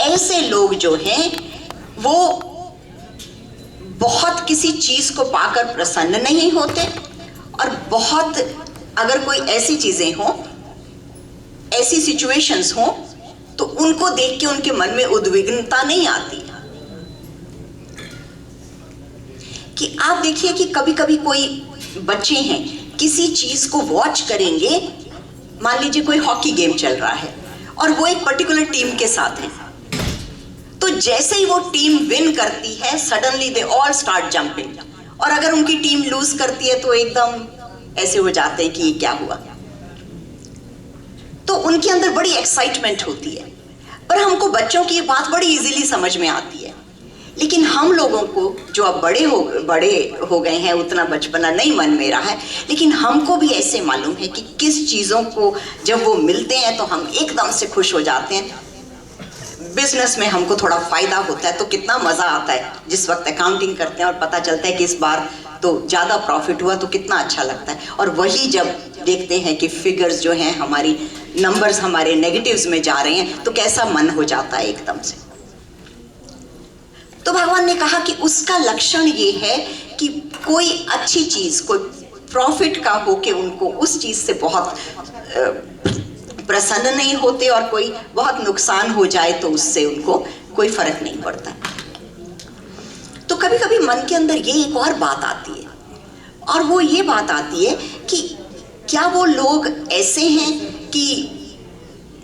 S1: ऐसे लोग जो हैं वो बहुत किसी चीज को पाकर प्रसन्न नहीं होते, और बहुत अगर कोई ऐसी चीजें हो, ऐसी सिचुएशंस हो, तो उनको देख के उनके मन में उद्विग्नता नहीं आती। कि आप देखिए कि कभी कभी कोई बच्चे हैं किसी चीज को वॉच करेंगे, मान लीजिए कोई हॉकी गेम चल रहा है और वो एक पर्टिकुलर टीम के साथ है, तो जैसे ही वो टीम विन करती है suddenly they all start jumping, और अगर उनकी टीम लूज करती है तो एकदम ऐसे हो जाते हैं कि ये क्या हुआ। तो उनके अंदर बड़ी एक्साइटमेंट होती है। पर हमको बच्चों की ये बात बड़ी इजीली समझ में आती है, लेकिन हम लोगों को जो अब बड़े हो गए हैं, उतना बचपना नहीं मन में रहा है, लेकिन हमको भी ऐसे मालूम है कि किस चीज़ों को जब वो मिलते हैं तो हम एकदम से खुश हो जाते हैं। बिजनेस में हमको थोड़ा फायदा होता है तो कितना मज़ा आता है, जिस वक्त अकाउंटिंग करते हैं और पता चलता है कि इस बार तो ज़्यादा प्रॉफिट हुआ तो कितना अच्छा लगता है। और वही जब देखते हैं कि फिगर्स जो हैं, हमारी नंबर्स हमारे नेगेटिव्स में जा रहे हैं, तो कैसा मन हो जाता है एकदम से। तो भगवान ने कहा कि उसका लक्षण ये है कि कोई अच्छी चीज़, कोई प्रॉफिट का हो के उनको उस चीज़ से बहुत प्रसन्न नहीं होते, और कोई बहुत नुकसान हो जाए तो उससे उनको कोई फर्क नहीं पड़ता। तो कभी कभी मन के अंदर ये एक और बात आती है, और वो ये बात आती है कि क्या वो लोग ऐसे हैं कि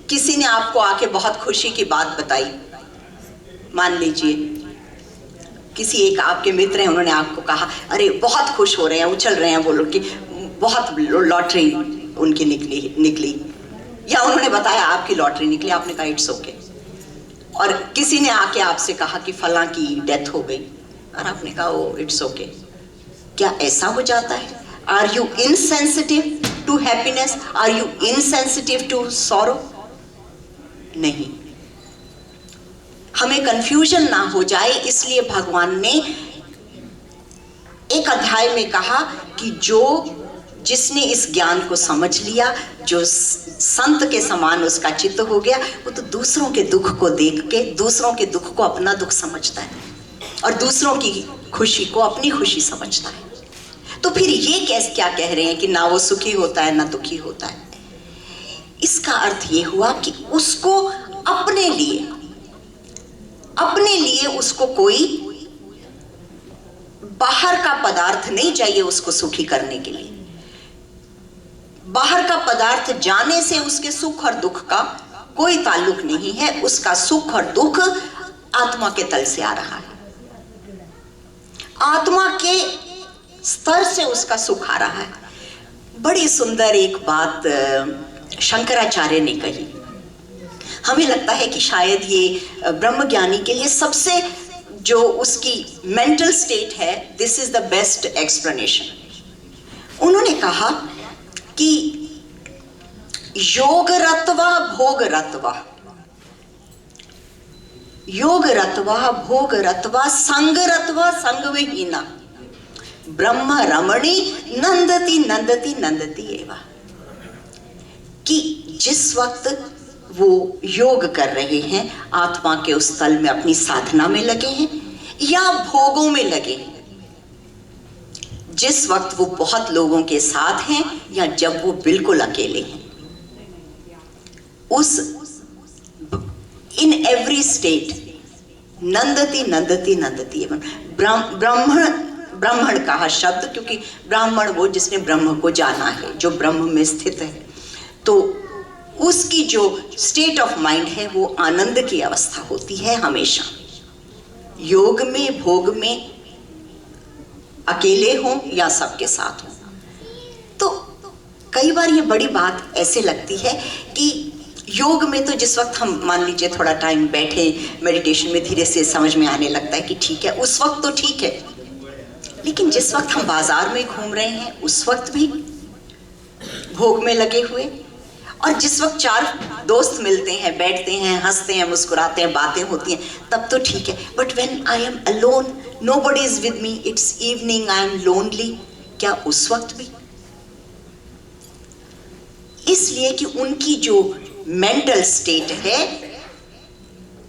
S1: किसी ने आपको आके बहुत खुशी की बात बताई, मान लीजिए किसी एक आपके मित्र हैं, उन्होंने आपको कहा अरे बहुत खुश हो रहे हैं, उछल रहे हैं वो लोग कि बहुत लॉटरी उनकी निकली, या उन्होंने बताया आपकी लॉटरी निकली, आपने कहा इट्स ओके। और किसी ने आके आपसे कहा कि फलां की डेथ हो गई, और आपने कहा ओ इट्स ओके। क्या ऐसा हो जाता है? Are you insensitive to happiness? Are you insensitive to sorrow? नहीं। हमें कंफ्यूजन ना हो जाए, इसलिए भगवान ने एक अध्याय में कहा कि जो जिसने इस ज्ञान को समझ लिया, जो संत के समान उसका चित्त हो गया, वो तो दूसरों के दुख को देख के दूसरों के दुख को अपना दुख समझता है और दूसरों की खुशी को अपनी खुशी समझता है। तो फिर ये क्या कह रहे हैं कि ना वो सुखी होता है ना दुखी होता है। इसका अर्थ ये हुआ कि उसको अपने लिए उसको कोई बाहर का पदार्थ नहीं चाहिए उसको सुखी करने के लिए। बाहर का पदार्थ जाने से उसके सुख और दुख का कोई ताल्लुक नहीं है। उसका सुख और दुख आत्मा के तल से आ रहा है, आत्मा के स्तर से उसका सुख आ रहा है। बड़ी सुंदर एक बात शंकराचार्य ने कही। हमें लगता है कि शायद ये ब्रह्मज्ञानी के लिए सबसे जो उसकी मेंटल स्टेट है, this is the best explanation. उन्होंने कहा कि योग रत्वा भोग रत्वा, योग रत्वा भोग रत्वा संग रत्वा संग विहीना ब्रह्म रमणी नंदती नंदती नंदती एवा। कि जिस वक्त वो योग कर रहे हैं, आत्मा के उस तल में अपनी साधना में लगे हैं या भोगों में लगे हैं, जिस वक्त वो बहुत लोगों के साथ हैं या जब वो बिल्कुल अकेले हैं, उस इन एवरी स्टेट नंदती नंदती नंदती। ब्राह्मण कहा शब्द क्योंकि ब्राह्मण वो जिसने ब्रह्म को जाना है, जो ब्रह्म में स्थित है, तो उसकी जो स्टेट ऑफ माइंड है वो आनंद की अवस्था होती है हमेशा। योग में भोग में अकेले हों या सबके साथ हों। तो कई बार ये बड़ी बात ऐसे लगती है कि योग में तो जिस वक्त हम मान लीजिए थोड़ा टाइम बैठे मेडिटेशन में, धीरे से समझ में आने लगता है कि ठीक है, उस वक्त तो ठीक है। लेकिन जिस वक्त हम बाजार में घूम रहे हैं उस वक्त भी भोग में लगे हुए, और जिस वक्त चार दोस्त मिलते हैं, बैठते हैं, हंसते हैं, मुस्कुराते हैं, बातें होती हैं, तब तो ठीक है। But when I am alone, nobody is with me, it's evening, I am lonely, क्या उस वक्त भी? इसलिए कि उनकी जो मेंटल स्टेट है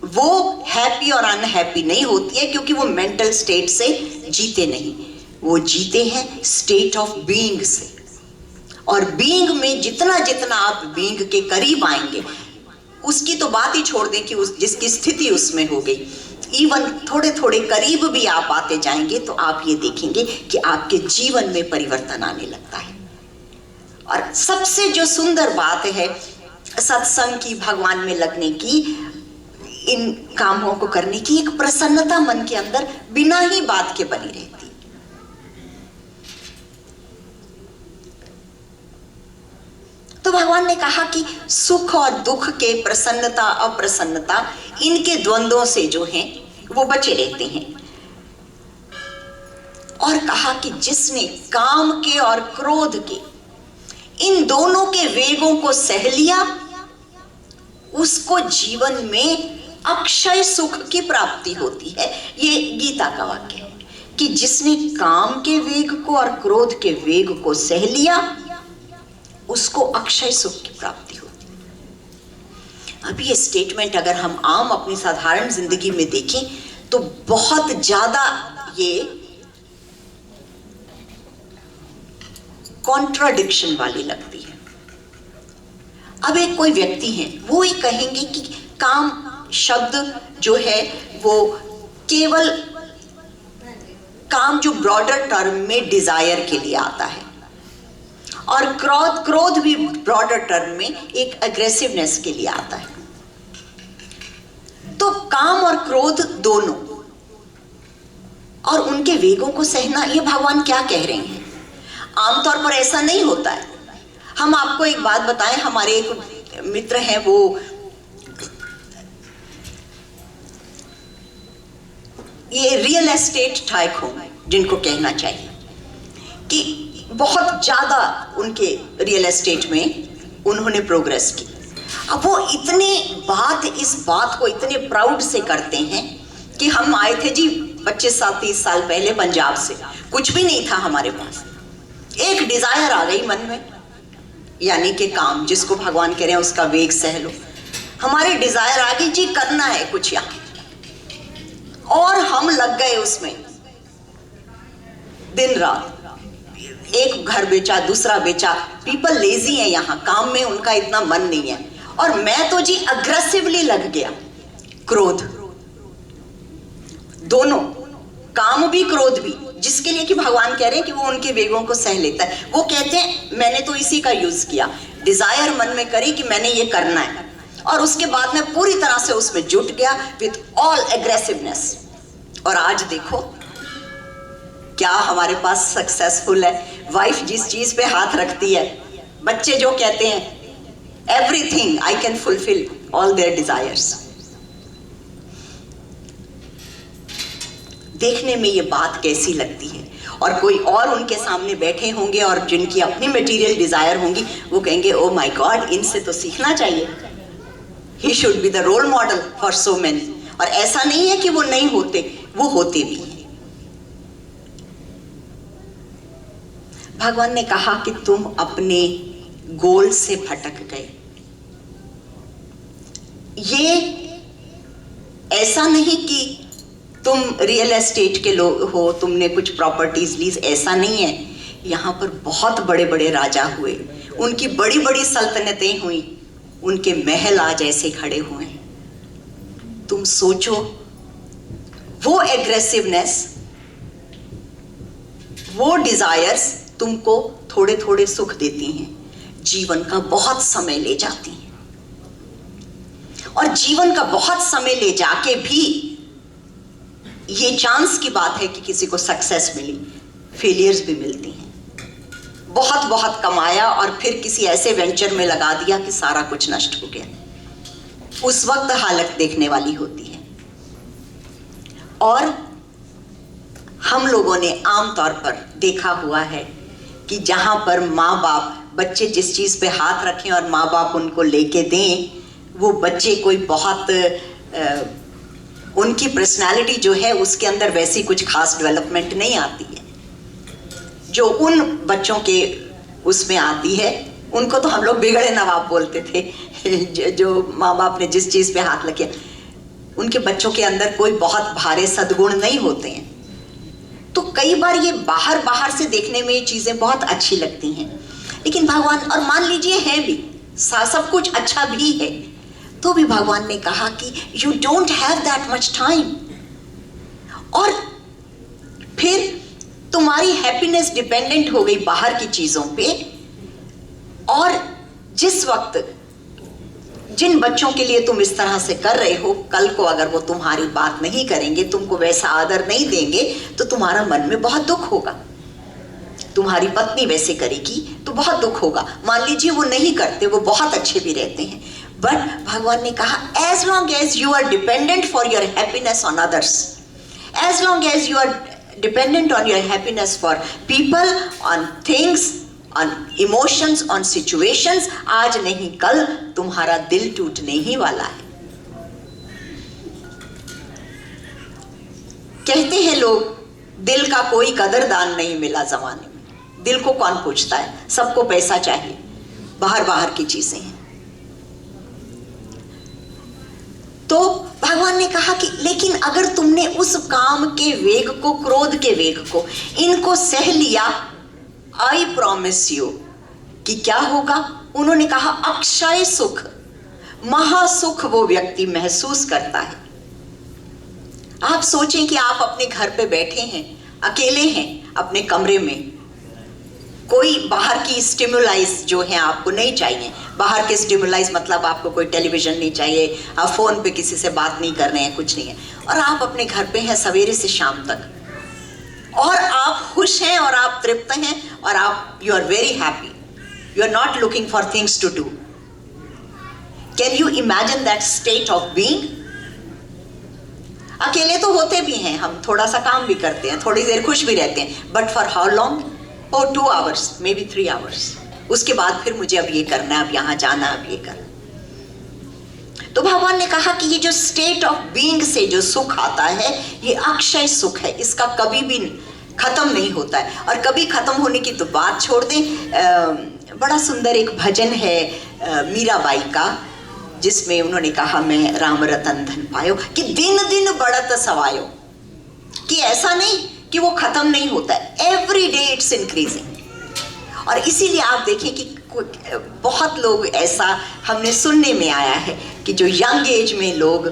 S1: वो हैप्पी और अनहैप्पी नहीं होती है, क्योंकि वो मेंटल स्टेट से जीते नहीं, वो जीते हैं स्टेट ऑफ बीइंग से। और बीइंग में जितना जितना आप बीइंग के करीब आएंगे, उसकी तो बात ही छोड़ दें कि जिसकी स्थिति उसमें हो गई, इवन थोड़े थोड़े करीब भी आप आते जाएंगे तो आप ये देखेंगे कि आपके जीवन में परिवर्तन आने लगता है। और सबसे जो सुंदर बात है सत्संग की, भगवान में लगने की, इन कामों को करने की, एक प्रसन्नता मन के अंदर बिना ही बात के बनी रहती। तो भगवान ने कहा कि सुख और दुख के, प्रसन्नता अप्रसन्नता, इनके द्वंद्वों से जो हैं वो बचे रहते हैं। और कहा कि जिसने काम के और क्रोध के, इन दोनों के वेगों को सह लिया, उसको जीवन में अक्षय सुख की प्राप्ति होती है। ये गीता का वाक्य है कि जिसने काम के वेग को और क्रोध के वेग को सह लिया, उसको अक्षय सुख की प्राप्ति होती है। अब ये स्टेटमेंट अगर हम आम अपनी साधारण जिंदगी में देखें तो बहुत ज्यादा ये कॉन्ट्राडिक्शन वाली लगती है। अब एक कोई व्यक्ति है, वो ये कहेंगे कि काम शब्द जो है वो केवल काम जो ब्रॉडर टर्म में डिजायर के लिए आता है, और क्रोध भी ब्रॉडर टर्म में एक एग्रेसिवनेस के लिए आता है। तो काम और क्रोध दोनों और उनके वेगों को सहना, ये भगवान क्या कह रहे हैं? आमतौर पर ऐसा नहीं होता है। हम आपको एक बात बताएं, हमारे एक मित्र हैं, वो ये रियल एस्टेट टाइकून जिनको कहना चाहिए कि बहुत ज्यादा उनके रियल एस्टेट में उन्होंने प्रोग्रेस की। अब वो इस बात को इतने प्राउड से करते हैं कि हम आए थे जी 25-30 साल पहले पंजाब से, कुछ भी नहीं था हमारे पास, एक डिजायर आ गई मन में, यानी कि काम, जिसको भगवान कह रहे हैं उसका वेग सह लो। हमारी डिजायर आ गई जी, करना है कुछ यहाँ, और हम लग गए उसमें दिन रात। एक घर बेचा, दूसरा बेचा। पीपल लेजी है यहाँ, काम में उनका इतना मन नहीं है। और मैं तो जी अग्रेसिवली लग गया, क्रोध, दोनों, काम भी क्रोध भी, जिसके लिए कि भगवान कह रहे हैं कि वो उनके वेगों को सह लेता है। वो कहते हैं मैंने तो इसी का यूज किया, डिजायर मन में करी कि मैंने ये करना है, और उसके बाद मैं पूरी तरह से उसमें जुट गया विथ ऑल एग्रेसिवनेस। और आज देखो क्या हमारे पास सक्सेसफुल है। वाइफ जिस चीज पे हाथ रखती है, बच्चे जो कहते हैं everything I can fulfil all their desires. देखने में ये बात कैसी लगती है। और कोई और उनके सामने बैठे होंगे और जिनकी अपनी मटेरियल डिजायर होंगी, वो कहेंगे ओ माय गॉड, इनसे तो सीखना चाहिए, he should be the role model for so many. और ऐसा नहीं है कि वो नहीं होते, वो होते भी हैं। भगवान ने कहा कि तुम अपने गोल से भटक गए। ये ऐसा नहीं कि तुम रियल एस्टेट के लोग हो, तुमने कुछ प्रॉपर्टीज लीज, ऐसा नहीं है। यहाँ पर बहुत बड़े बड़े राजा हुए, उनकी बड़ी बड़ी सल्तनतें हुई, उनके महल आज ऐसे खड़े हुए हैं। तुम सोचो, वो एग्रेसिवनेस, वो डिजायर्स तुमको थोड़े थोड़े सुख देती हैं, जीवन का बहुत समय ले जाती हैं। और जीवन का बहुत समय ले जाके भी ये चांस की बात है कि किसी को सक्सेस मिली, फेलियर्स भी मिलती हैं। बहुत बहुत कमाया और फिर किसी ऐसे वेंचर में लगा दिया कि सारा कुछ नष्ट हो गया। उस वक्त हालत देखने वाली होती है। और हम लोगों ने आमतौर पर देखा हुआ है कि जहां पर माँ बाप, बच्चे जिस चीज पे हाथ रखें और माँ बाप उनको लेके दें, वो बच्चे कोई बहुत उनकी पर्सनालिटी जो है उसके अंदर वैसी कुछ खास डेवलपमेंट नहीं आती है जो उन बच्चों के उसमें आती है। उनको तो हम लोग बिगड़े नवाब बोलते थे। जो माँ बाप ने जिस चीज पे हाथ रखे, उनके बच्चों के अंदर कोई बहुत भारे सद्गुण नहीं होते हैं। तो कई बार ये बाहर बाहर से देखने में ये चीजें बहुत अच्छी लगती हैं, लेकिन भगवान, और मान लीजिए है भी, सब कुछ अच्छा भी है, तो भी भगवान ने कहा कि you don't have that much time. और फिर तुम्हारी हैप्पीनेस डिपेंडेंट हो गई बाहर की चीजों पे। और जिस वक्त जिन बच्चों के लिए तुम इस तरह से कर रहे हो, कल को अगर वो तुम्हारी बात नहीं करेंगे, तुमको वैसा आदर नहीं देंगे, तो तुम्हारा मन में बहुत दुख होगा। तुम्हारी पत्नी वैसे करेगी तो बहुत दुख होगा। मान लीजिए वो नहीं करते, वो बहुत अच्छे भी रहते हैं, बट भगवान ने कहा as long as you are dependent for your happiness on others, as long as you are dependent on your happiness for people, on things, on emotions, on situations, आज नहीं कल तुम्हारा दिल टूटने ही वाला है। कहते हैं लोग, दिल का कोई कदरदान नहीं मिला जमाने में। दिल को कौन पूछता है, सबको पैसा चाहिए, बाहर बाहर की चीजें हैं। तो भगवान ने कहा कि लेकिन अगर तुमने उस काम के वेग को, क्रोध के वेग को, इनको सह लिया, आई प्रॉमिस यू कि क्या होगा। उन्होंने कहा अक्षय सुख, महासुख वो व्यक्ति महसूस करता है। आप सोचें कि आप अपने घर पे बैठे हैं, अकेले हैं अपने कमरे में, कोई बाहर की स्टिमुलाइज जो है आपको नहीं चाहिए। बाहर के स्टिमुलाइज मतलब आपको कोई टेलीविजन नहीं चाहिए, आप फोन पे किसी से बात नहीं कर रहे हैं, कुछ नहीं है, और आप अपने घर पे हैं सवेरे से शाम तक, और आप खुश हैं और आप तृप्त हैं और आप you are very happy, you are not looking for things to do. Can you imagine that state of being? अकेले तो होते भी हैं हम, थोड़ा सा काम भी करते हैं, थोड़ी देर खुश भी रहते हैं, बट फॉर हाउ लॉन्ग? और 2 hours, मे बी 3 hours, उसके बाद फिर मुझे अब ये करना है, अब यहाँ जाना, अब ये करना। तो भगवान ने कहा कि ये जो स्टेट ऑफ बीइंग से जो सुख आता है, ये अक्षय सुख है, इसका कभी भी खत्म नहीं होता है। और कभी खत्म होने की तो बात छोड़ दें, बड़ा सुंदर एक भजन है मीराबाई का, जिसमें उन्होंने कहा मैं राम रतन धन पायो, कि दिन दिन बढ़त सवायो, कि ऐसा नहीं कि वो खत्म नहीं होता है, एवरी डे इट्स इंक्रीजिंग। और इसीलिए आप देखें कि बहुत लोग ऐसा हमने सुनने में आया है कि जो यंग एज में लोग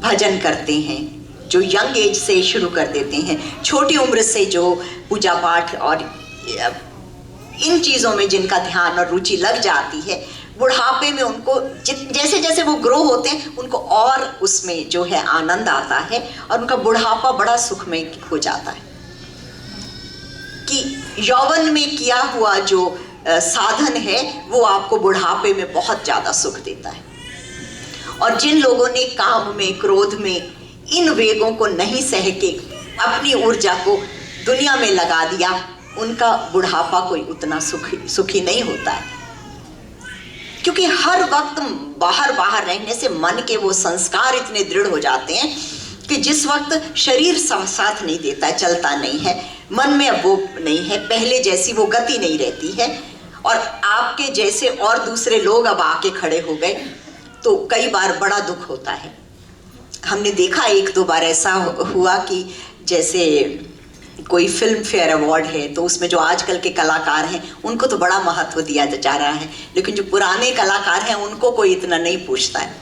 S1: भजन करते हैं, जो यंग एज से शुरू कर देते हैं, छोटी उम्र से जो पूजा पाठ और इन चीज़ों में जिनका ध्यान और रुचि लग जाती है, बुढ़ापे में उनको जैसे जैसे वो ग्रो होते हैं उनको और उसमें जो है आनंद आता है और उनका बुढ़ापा बड़ा सुखमय हो जाता है। कि यौवन में किया हुआ जो साधन है वो आपको बुढ़ापे में बहुत ज़्यादा सुख देता है। और जिन लोगों ने काम में, क्रोध में इन वेगों को नहीं सह के अपनी ऊर्जा को दुनिया में लगा दिया, उनका बुढ़ापा कोई उतना सुखी नहीं होता है। क्योंकि हर वक्त बाहर रहने से मन के वो संस्कार इतने दृढ़ हो जाते हैं कि जिस वक्त शरीर साथ नहीं देता है, चलता नहीं है, मन में अब वो नहीं है, पहले जैसी वो गति नहीं रहती है, और आपके जैसे और दूसरे लोग अब आके खड़े हो गए, तो कई बार बड़ा दुख होता है। हमने देखा एक दो बार ऐसा हुआ कि जैसे कोई फिल्म फेयर अवार्ड है तो उसमें जो आजकल के कलाकार हैं उनको तो बड़ा महत्व दिया जा रहा है, लेकिन जो पुराने कलाकार हैं उनको कोई इतना नहीं पूछता है।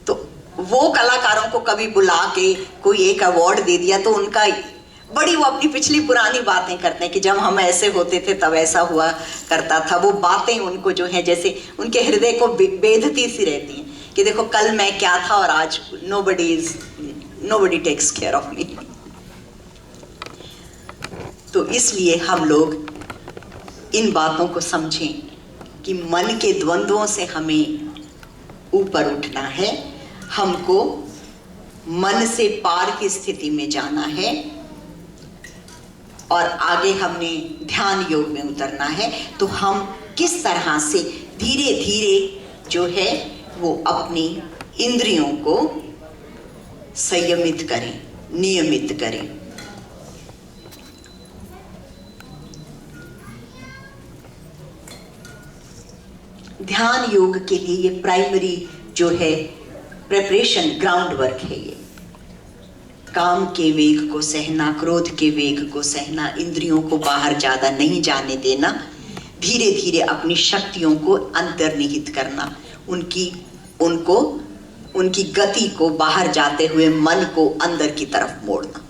S1: तो वो कलाकारों को कभी बुला के कोई एक अवार्ड दे दिया तो उनका बड़ी वो अपनी पिछली पुरानी बातें करते हैं कि जब हम ऐसे होते थे तब ऐसा हुआ करता था। वो बातें उनको जो है जैसे उनके हृदय को बेधती सी रहती हैं कि देखो कल मैं क्या था और आज nobody takes care of me। तो इसलिए हम लोग इन बातों को समझें कि मन के द्वंद्वों से हमें ऊपर उठना है, हमको मन से पार की स्थिति में जाना है और आगे हमने ध्यान योग में उतरना है। तो हम किस तरह से धीरे धीरे जो है वो अपनी इंद्रियों को संयमित करें, नियमित करें। ध्यान योग के लिए ये प्राइमरी जो है प्रिपरेशन, ग्राउंड वर्क है। ये काम के वेग को सहना, क्रोध के वेग को सहना, इंद्रियों को बाहर ज्यादा नहीं जाने देना, धीरे धीरे अपनी शक्तियों को अंतर्निहित करना, उनकी गति को बाहर जाते हुए मन को अंदर की तरफ मोड़ना।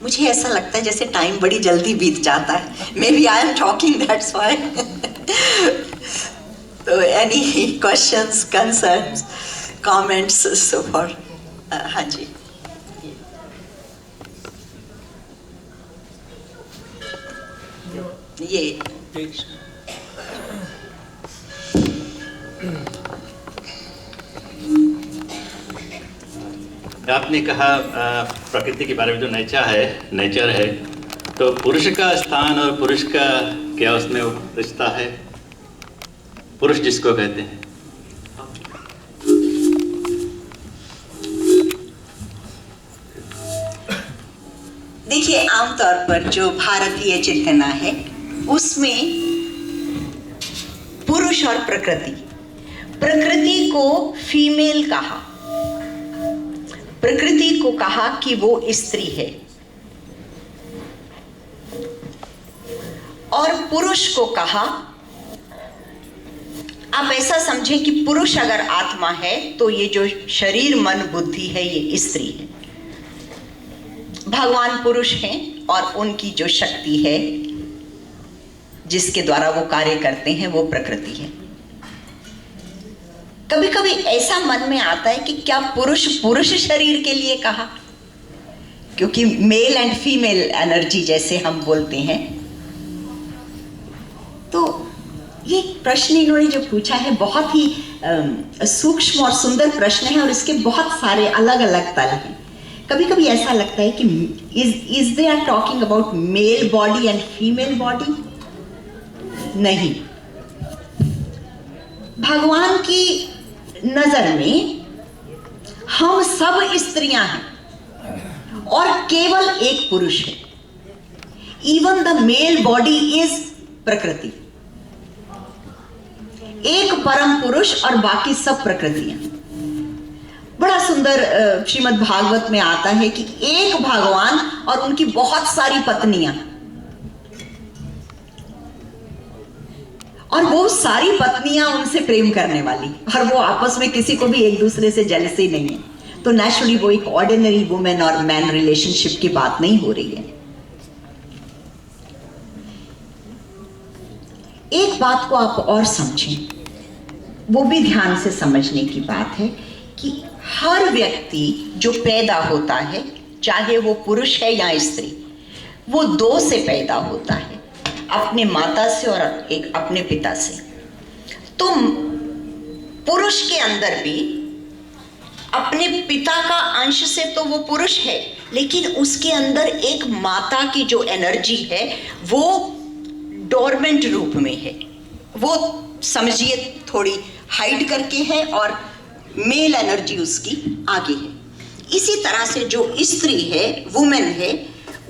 S1: मुझे ऐसा लगता है जैसे टाइम बड़ी जल्दी बीत जाता है। Maybe I am talking, that's why. तो any questions, concerns, comments so far? हाँ जी, ये
S2: आपने कहा प्रकृति के बारे में जो नेचर है, तो पुरुष का स्थान और पुरुष का क्या उसमें रिश्ता है? पुरुष जिसको कहते हैं,
S1: देखिए आमतौर पर जो भारतीय चेतना है उसमें पुरुष और प्रकृति को फीमेल कहा, प्रकृति को कहा कि वो स्त्री है, और पुरुष को कहा, आप ऐसा समझें कि पुरुष अगर आत्मा है तो ये जो शरीर मन बुद्धि है ये स्त्री है, भगवान पुरुष हैं और उनकी जो शक्ति है जिसके द्वारा वो कार्य करते हैं वो प्रकृति है। कभी कभी ऐसा मन में आता है कि क्या पुरुष शरीर के लिए कहा, क्योंकि मेल एंड फीमेल एनर्जी जैसे हम बोलते हैं। तो ये प्रश्न इन्होंने जो पूछा है बहुत ही सूक्ष्म और सुंदर प्रश्न है और इसके बहुत सारे अलग अलग तल हैं। कभी कभी ऐसा लगता है कि is they are talking about male body and female body? नहीं, भगवान की नजर में हम सब स्त्रियां हैं। और केवल एक पुरुष है। Even the male body is prakriti, एक परम पुरुष और बाकी सब प्रकृतियां। बड़ा सुंदर श्रीमद् भागवत में आता है कि एक भगवान और उनकी बहुत सारी पत्नियां, और वो सारी पत्नियां उनसे प्रेम करने वाली, और वो आपस में किसी को भी एक दूसरे से जेलसी नहीं है। तो नेचुरली वो एक ऑर्डिनरी वुमेन और मैन रिलेशनशिप की बात नहीं हो रही है। एक बात को आप और समझें, वो भी ध्यान से समझने की बात है कि हर व्यक्ति जो पैदा होता है, चाहे वो पुरुष है या स्त्री, वो दो से पैदा होता है, अपने माता से और एक अपने पिता से। तो पुरुष के अंदर भी अपने पिता का अंश से तो वो पुरुष है, लेकिन उसके अंदर एक माता की जो एनर्जी है वो डोरमेंट रूप में है, वो समझिए थोड़ी हाइड करके है और मेल एनर्जी उसकी आगे है। इसी तरह से जो स्त्री है, वुमेन है,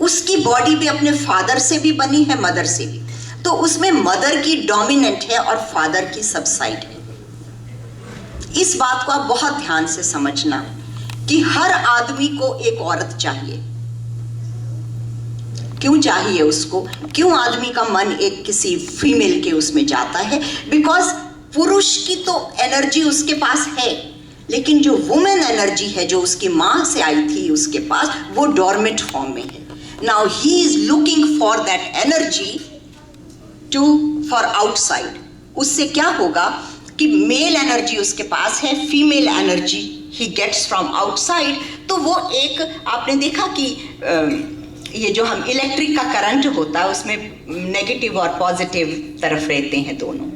S1: उसकी बॉडी भी अपने फादर से भी बनी है, मदर से भी। तो उसमें मदर की डोमिनेंट है और फादर की सबसाइड है। इस बात को आप बहुत ध्यान से समझना कि हर आदमी को एक औरत चाहिए। क्यों चाहिए उसको? क्यों आदमी का मन एक किसी फीमेल के उसमें जाता है? बिकॉज पुरुष की तो एनर्जी उसके पास है, लेकिन जो वुमेन एनर्जी है, जो उसकी माँ से आई थी उसके पास, वो डोरमेंट फॉर्म में है। Now he is looking for that energy for outside. उससे क्या होगा कि मेल एनर्जी उसके पास है, female energy he gets from outside. तो वो एक, आपने देखा कि ये जो हम इलेक्ट्रिक का करंट होता है उसमें नेगेटिव और पॉजिटिव तरफ रहते हैं दोनों।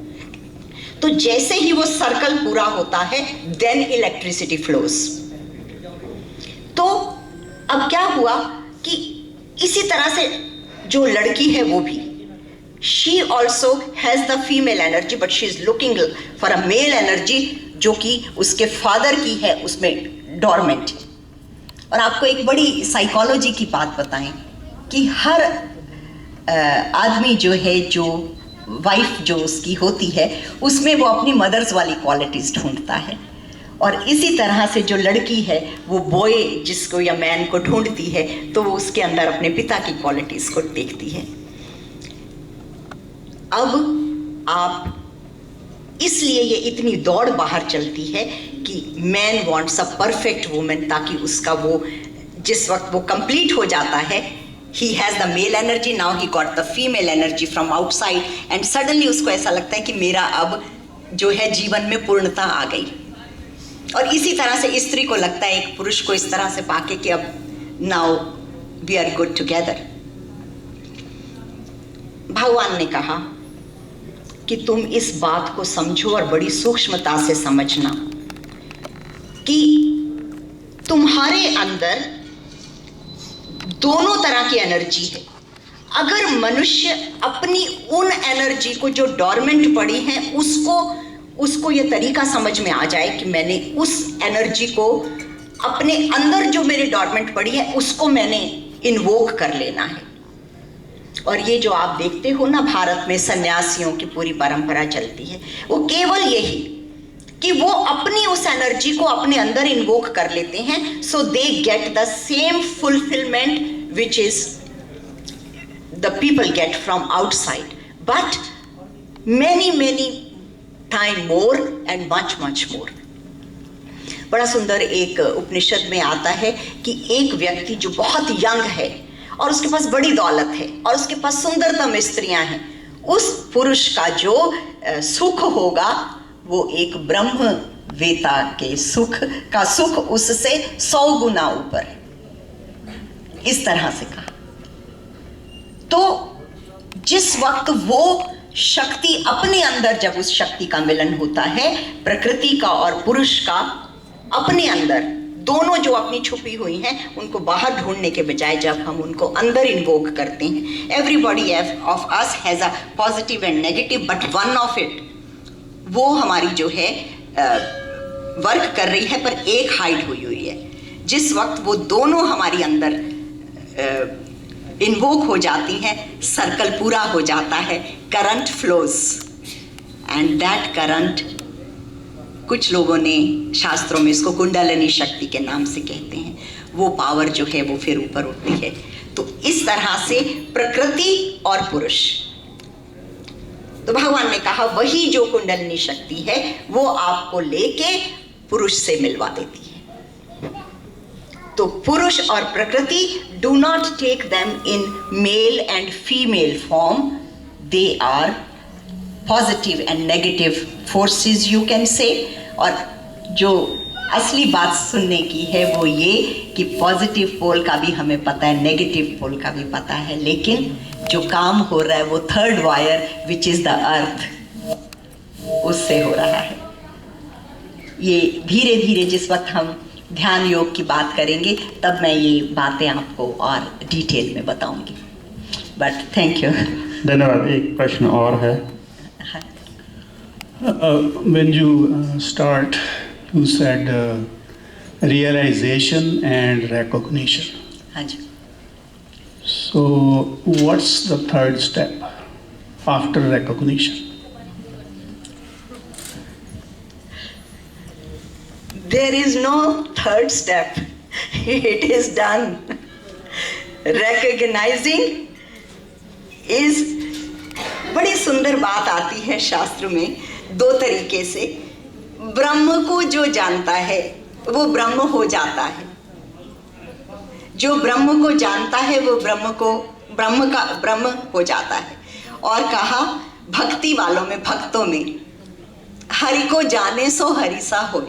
S1: तो जैसे ही वो सर्कल पूरा होता है, देन इलेक्ट्रिसिटी फ्लोज। तो अब क्या हुआ कि इसी तरह से जो लड़की है वो भी, she also has the female energy, but she is looking for a mail energy जो कि उसके फादर की है, उसमें डोरमेंट है। और आपको एक बड़ी साइकोलॉजी की बात बताएं कि हर आदमी जो है, जो वाइफ जो उसकी होती है, उसमें वो अपनी मदर्स वाली क्वालिटीज ढूंढता है। और इसी तरह से जो लड़की है वो बॉय जिसको या मैन को ढूंढती है, तो वो उसके अंदर अपने पिता की क्वालिटीज को देखती है। अब आप, इसलिए ये इतनी दौड़ बाहर चलती है कि man wants a perfect women, ताकि उसका वो जिस वक्त वो कंप्लीट हो जाता है, he has the male energy, now he got the female energy from outside, and suddenly उसको ऐसा लगता है कि मेरा अब जो है जीवन में पूर्णता आ गई। और इसी तरह से स्त्री को लगता है एक पुरुष को इस तरह से पाके कि अब now we are good together। भगवान ने कहा कि तुम इस बात को समझो और बड़ी सूक्ष्मता से समझना कि तुम्हारे अंदर दोनों तरह की एनर्जी है। अगर मनुष्य अपनी उन एनर्जी को जो डोरमेंट पड़ी है उसको ये तरीका समझ में आ जाए कि मैंने उस एनर्जी को अपने अंदर जो मेरे डोरमेंट पड़ी है उसको मैंने इन्वोक कर लेना है। और ये जो आप देखते हो ना, भारत में सन्यासियों की पूरी परंपरा चलती है, वो केवल यही कि वो अपनी उस एनर्जी को अपने अंदर इन्वोक कर लेते हैं, so they get the same fulfilment which is the people get from outside, but many time more and much more. बड़ा सुंदर एक उपनिषद में आता है कि एक व्यक्ति जो बहुत यंग है और उसके पास बड़ी दौलत है और उसके पास सुंदरतम स्त्रियां हैं, उस पुरुष का जो सुख होगा वो एक ब्रह्म वेता के सुख का सुख उससे 100 गुना ऊपर है। इस तरह से कहा। तो जिस वक्त वो शक्ति अपने अंदर, जब उस शक्ति का मिलन होता है, प्रकृति का और पुरुष का अपने अंदर, दोनों जो अपनी छुपी हुई हैं उनको बाहर ढूंढने के बजाय जब हम उनको अंदर इन्वोक करते हैं, everybody of us has a positive and negative, but one of it, वो हमारी जो है वर्क कर रही है पर एक हाइड हुई है। जिस वक्त वो दोनों हमारी अंदर इन्वोक हो जाती हैं, सर्कल पूरा हो जाता है, current flows, and that current कुछ लोगों ने शास्त्रों में इसको कुंडलिनी शक्ति के नाम से कहते हैं, वो पावर जो है वो फिर ऊपर उठती है। तो इस तरह से प्रकृति और पुरुष, तो भगवान ने कहा वही जो कुंडलिनी शक्ति है वो आपको लेके पुरुष से मिलवा देती है। तो पुरुष और प्रकृति, do not take them in male and female form, they are positive and negative forces you can say. और जो असली बात सुनने की है वो ये कि पॉजिटिव पोल का भी हमें पता है, नेगेटिव पोल का भी पता है, लेकिन जो काम हो रहा है वो third wire which is the earth, उससे हो रहा है। ये धीरे धीरे जिस वक्त हम ध्यान योग की बात करेंगे तब मैं ये बातें आपको और डिटेल में बताऊंगी, बट थैंक यू।
S3: धन्यवाद। एक प्रश्न और है। When you start, you said realization and recognition.
S1: हाँ जी।
S3: So what's the third step after recognition?
S1: There is no third step. It is done. Recognizing is, बड़ी सुंदर बात आती है शास्त्र में दो तरीके से। ब्रह्म को जो जानता है वो ब्रह्म हो जाता है, जो ब्रह्म को जानता है वो ब्रह्म हो जाता है। और कहा भक्ति वालों में, भक्तों में, हरि को जाने सो हरि सा होए,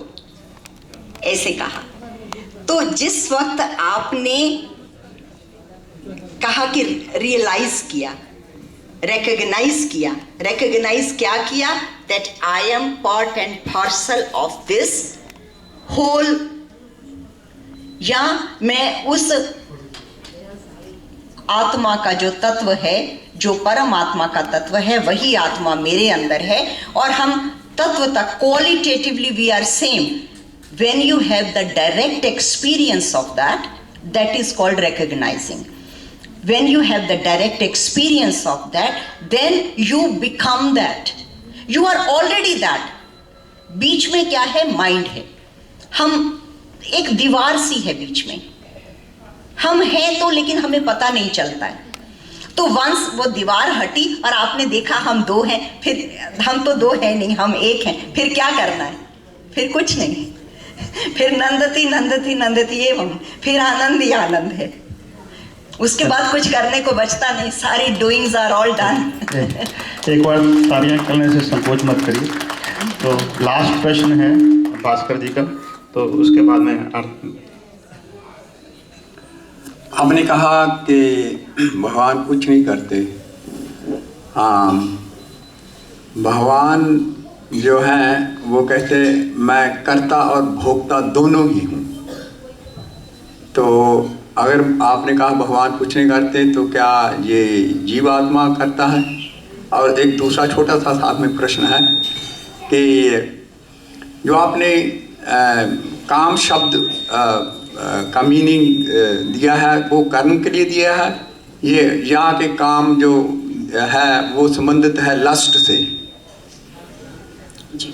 S1: ऐसे कहा। तो जिस वक्त आपने कहा कि रियलाइज किया, recognize क्या किया, that I am part and parcel of this whole, या मैं उस आत्मा का जो तत्व है, जो परमात्मा का तत्व है, वही आत्मा मेरे अंदर है, और हम तत्व तक qualitatively we are same. When you have the direct experience of that, that is called recognizing. When you have the direct experience of that, then you become that. You are already that. बीच में क्या है? Mind है। हम एक दीवार सी है बीच में, हम हैं तो, लेकिन हमें पता नहीं चलता है। तो वंस वो दीवार हटी और आपने देखा हम दो हैं, फिर हम तो दो हैं नहीं, हम एक हैं, फिर क्या करना है? फिर कुछ नहीं, फिर नंदती नंदती नंदती एवं, फिर आनंद ही आनंद है। उसके बाद कुछ करने को बचता नहीं, सारी डूइंग्स आर ऑल डन।
S3: एक बार तालियां करने से संकोच मत करिए। तो लास्ट प्रश्न है भास्कर जी का, तो उसके बाद में
S4: आपने कहा कि भगवान कुछ नहीं करते। भगवान जो है वो कहते मैं कर्ता और भोक्ता दोनों ही हूँ। तो अगर आपने कहा भगवान कुछ नहीं करते, तो क्या ये जीवात्मा करता है? और एक दूसरा छोटा सा साथ में प्रश्न है कि जो आपने काम शब्द का मीनिंग दिया है वो कर्म के लिए दिया है, ये यहाँ के काम जो है वो संबंधित है लस्ट से?
S1: जी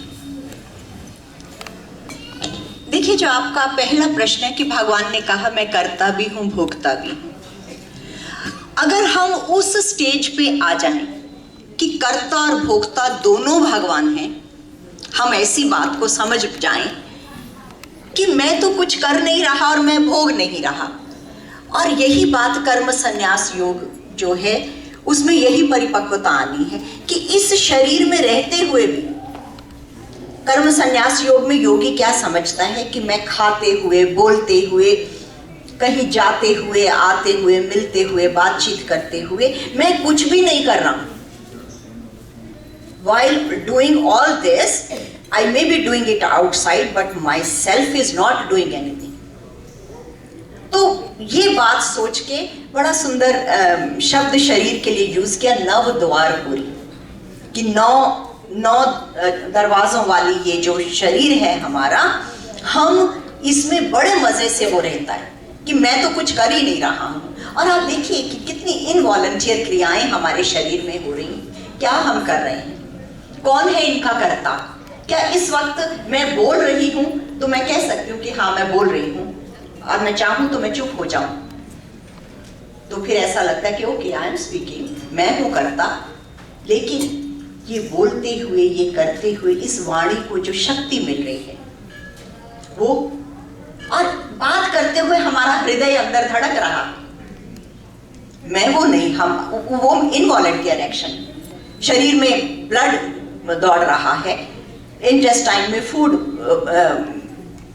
S1: देखिए, जो आपका पहला प्रश्न है कि भगवान ने कहा मैं करता भी हूँ भोगता भी हूँ, अगर हम उस स्टेज पे आ जाएं कि कर्ता और भोक्ता दोनों भगवान हैं, हम ऐसी बात को समझ जाएं कि मैं तो कुछ कर नहीं रहा और मैं भोग नहीं रहा, और यही बात कर्म संन्यास योग जो है उसमें यही परिपक्वता आनी है कि इस शरीर में रहते हुए भी कर्म संन्यास योग में योगी क्या समझता है कि मैं खाते हुए, बोलते हुए, कहीं जाते हुए, आते हुए, मिलते हुए, बातचीत करते हुए मैं कुछ भी नहीं कर रहा हूं। While doing all this, I may be doing it outside, but myself is not doing anything. तो ये बात सोच के बड़ा सुंदर शब्द शरीर के लिए यूज किया, नव द्वारपुरी, कि नौ दरवाजों वाली ये जो शरीर है हमारा, हम इसमें बड़े मजे से वो रहता है कि मैं तो कुछ कर ही नहीं रहा हूँ। और आप देखिए कि कितनी इनवॉलंटियर क्रियाएं हमारे शरीर में हो रही हैं। क्या हम कर रहे हैं? कौन है इनका कर्ता? क्या इस वक्त मैं बोल रही हूँ तो मैं कह सकती हूँ कि हाँ मैं बोल रही हूँ, और मैं चाहूँ तो मैं चुप हो जाऊँ? तो फिर ऐसा लगता है कि ओके आई एम स्पीकिंग, मैं हूँ कर्ता। लेकिन ये बोलते हुए, ये करते हुए इस वाणी को जो शक्ति मिल रही है वो, और बात करते हुए हमारा हृदय अंदर धड़क रहा, मैं वो नहीं, हम वो इनवॉलंटियर एक्शन। शरीर में ब्लड दौड़ रहा है, इंटेस्टाइन में फूड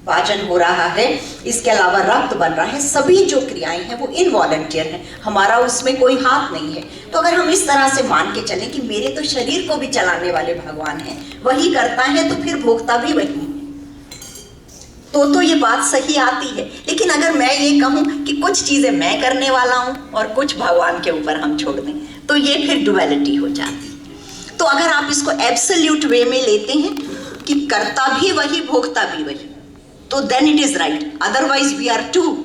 S1: पाचन हो रहा है, इसके अलावा रक्त बन रहा है। सभी जो क्रियाएं हैं वो इनवॉलंटियर हैं, हमारा उसमें कोई हाथ नहीं है। तो अगर हम इस तरह से मान के चलें कि मेरे तो शरीर को भी चलाने वाले भगवान हैं, वही करता है, तो फिर भोगता भी वही है, तो ये बात सही आती है। लेकिन अगर मैं ये कहूँ कि कुछ चीजें मैं करने वाला हूँ और कुछ भगवान के ऊपर हम छोड़ दें, तो ये फिर डुअलिटी हो जाती है। तो अगर आप इसको एब्सोल्यूट वे में लेते हैं कि करता भी वही, भोगता भी वही, तो then it is right. Otherwise we are two.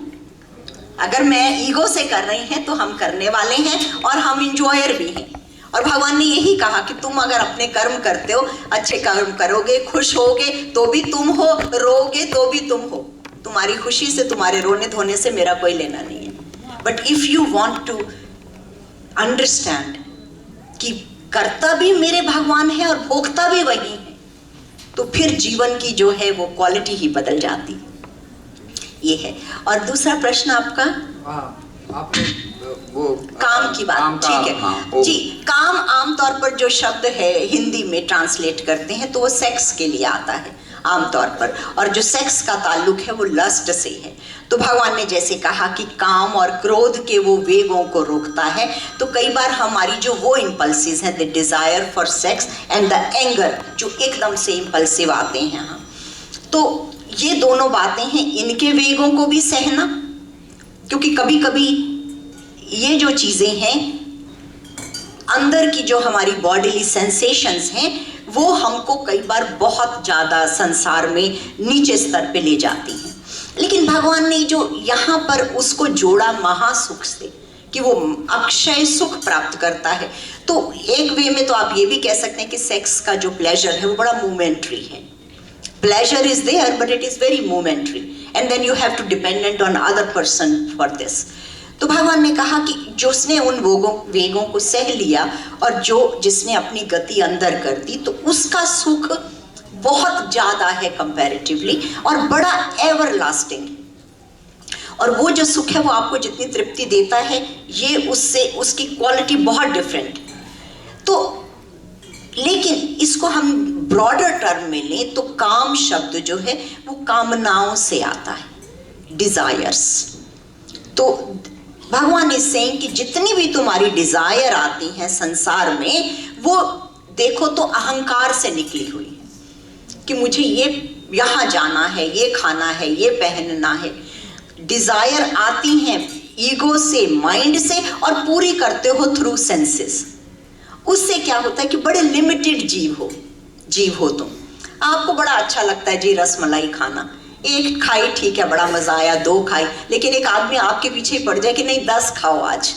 S1: अगर मैं ईगो से कर रही हैं तो हम करने वाले हैं और हम इंजॉयर भी हैं। और भगवान ने यही कहा कि तुम अगर अपने कर्म करते हो, अच्छे कर्म करोगे, खुश होगे तो भी तुम हो, रोगे तो भी तुम हो। तुम्हारी खुशी से, तुम्हारे रोने धोने से मेरा कोई लेना नहीं है। But if you want to understand कि करता भी मेरे भगवान है और भोगता भी वही है, तो फिर जीवन की जो है वो क्वालिटी ही बदल जाती है। ये है। और दूसरा प्रश्न आपका,
S4: आपने वो
S1: काम की बात, ठीक है।
S4: हाँ,
S1: जी, काम आमतौर पर जो शब्द है हिंदी में ट्रांसलेट करते हैं तो वो सेक्स के लिए आता है आमतौर पर, और जो सेक्स का ताल्लुक है वो लस्ट से है। तो भगवान ने जैसे कहा कि काम और क्रोध के वो वेगों को रोकता है, तो कई बार हमारी जो वो इम्पल्सिस हैं, the desire for sex and the anger, जो एकदम से इम्पल्सिव आते हैं, हाँ, तो ये दोनों बातें हैं, इनके वेगों को भी सहना, क्योंकि कभी कभी ये जो चीजें हैं अंदर की, जो हमारी बॉडीली सेंसेशंस हैं, वो हमको कई बार बहुत ज्यादा संसार में नीचे स्तर पे ले जाती हैं। लेकिन भगवान ने जो यहाँ पर उसको जोड़ा महासुख से, कि वो अक्षय सुख प्राप्त करता है, तो एक वे में तो आप ये भी कह सकते हैं कि सेक्स का जो प्लेजर है वो बड़ा मोमेंट्री है। Pleasure is there but it is very momentary, and then you have to dependent on other person for this. तो भगवान ने कहा कि जिसने उन वेगों को सह लिया और जिसने अपनी गति अंदर कर दी, तो उसका सुख बहुत ज्यादा है कंपैरेटिवली, और बड़ा एवर लास्टिंग। और वो जो सुख है वो आपको जितनी तृप्ति देता है, ये उससे उसकी क्वालिटी बहुत डिफरेंट। तो लेकिन इसको हम ब्रॉडर टर्म में लें तो काम शब्द जो है वो कामनाओं से आता है, डिजायर्स। तो भगवान इस सेइंग कि जितनी भी तुम्हारी डिजायर आती हैं संसार में, वो देखो तो अहंकार से निकली हुई है, कि मुझे ये यहाँ जाना है, ये खाना है, ये पहनना है। डिजायर आती हैं ईगो से, माइंड से, और पूरी करते हो थ्रू सेंसेस। उससे क्या होता है कि बड़े लिमिटेड जीव हो तुम। आपको बड़ा अच्छा लगता है जी रसमलाई खाना, एक खाई ठीक है, बड़ा मजा आया, 2 खाई, लेकिन एक आदमी आपके पीछे ही पड़ जाए कि नहीं 10 खाओ आज,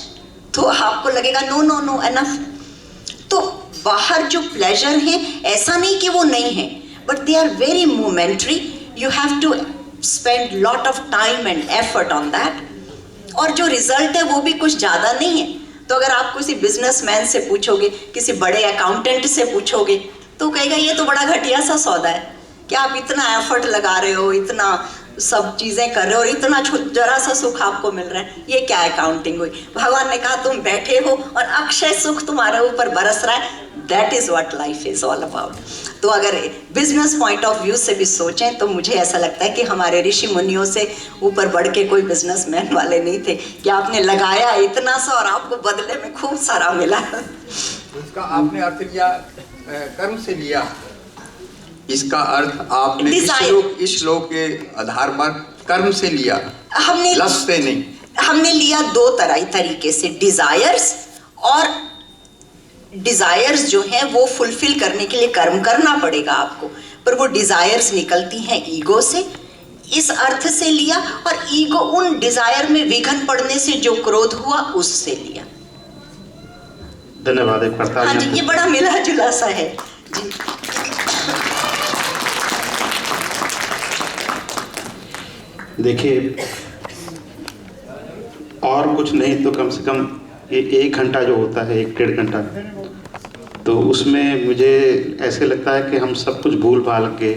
S1: तो आपको लगेगा नो नो नो एनफ। तो बाहर जो प्लेजर है, ऐसा नहीं कि वो नहीं है, but they are very momentary. You have to spend lot of time and effort on that, और जो रिजल्ट है वो भी कुछ ज्यादा नहीं है। तो अगर आप किसी बिजनेसमैन से पूछोगे, किसी बड़े अकाउंटेंट से पूछोगे, तो कहेगा ये तो बड़ा घटिया सा सौदा है कि आप इतना एफर्ट लगा रहे हो, इतना सब चीजें कर रहे हो और इतना जरा सा सुख आपको मिल रहा है, ये क्या अकाउंटिंग हुई। भगवान ने कहा तुम बैठे हो और अक्षय सुख तुम्हारे ऊपर बरस रहा है, that is what life is all about. तो अगर बिजनेस पॉइंट ऑफ व्यू से भी सोचें तो मुझे ऐसा लगता है कि हमारे ऋषि मुनियों से ऊपर बढ़ के कोई बिजनेसमैन वाले नहीं थे, कि आपने लगाया इतना सा और आपको बदले में खूब सारा मिला।
S4: इसका आपने अर्थ लिया कर्म से लिया, इसका अर्थ आपने इस श्लोक के आधार पर कर्म से लिया, हमने लस्ट से नहीं।
S1: हमने लिया 2 तरीके से, डिजायर्स, और डिजायर्स जो है वो फुलफिल करने के लिए कर्म करना पड़ेगा आपको, पर वो डिजायर्स निकलती हैं ईगो से। इस अर्थ से लिया, और ईगो उन डिजायर में विघन पड़ने से जो क्रोध हुआ उससे लिया।
S3: धन्यवाद। एक बार
S1: हाँ जी, ये बड़ा मिला जुला सा है जी।
S3: देखिए, और कुछ नहीं तो कम से कम ये 1 घंटा जो होता है, 1-1.5 घंटा, तो उसमें मुझे ऐसे लगता है कि हम सब कुछ भूल भाल के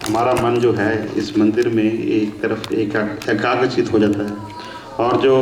S3: हमारा मन जो है इस मंदिर में एक तरफ एकाग्रचित हो जाता है, और जो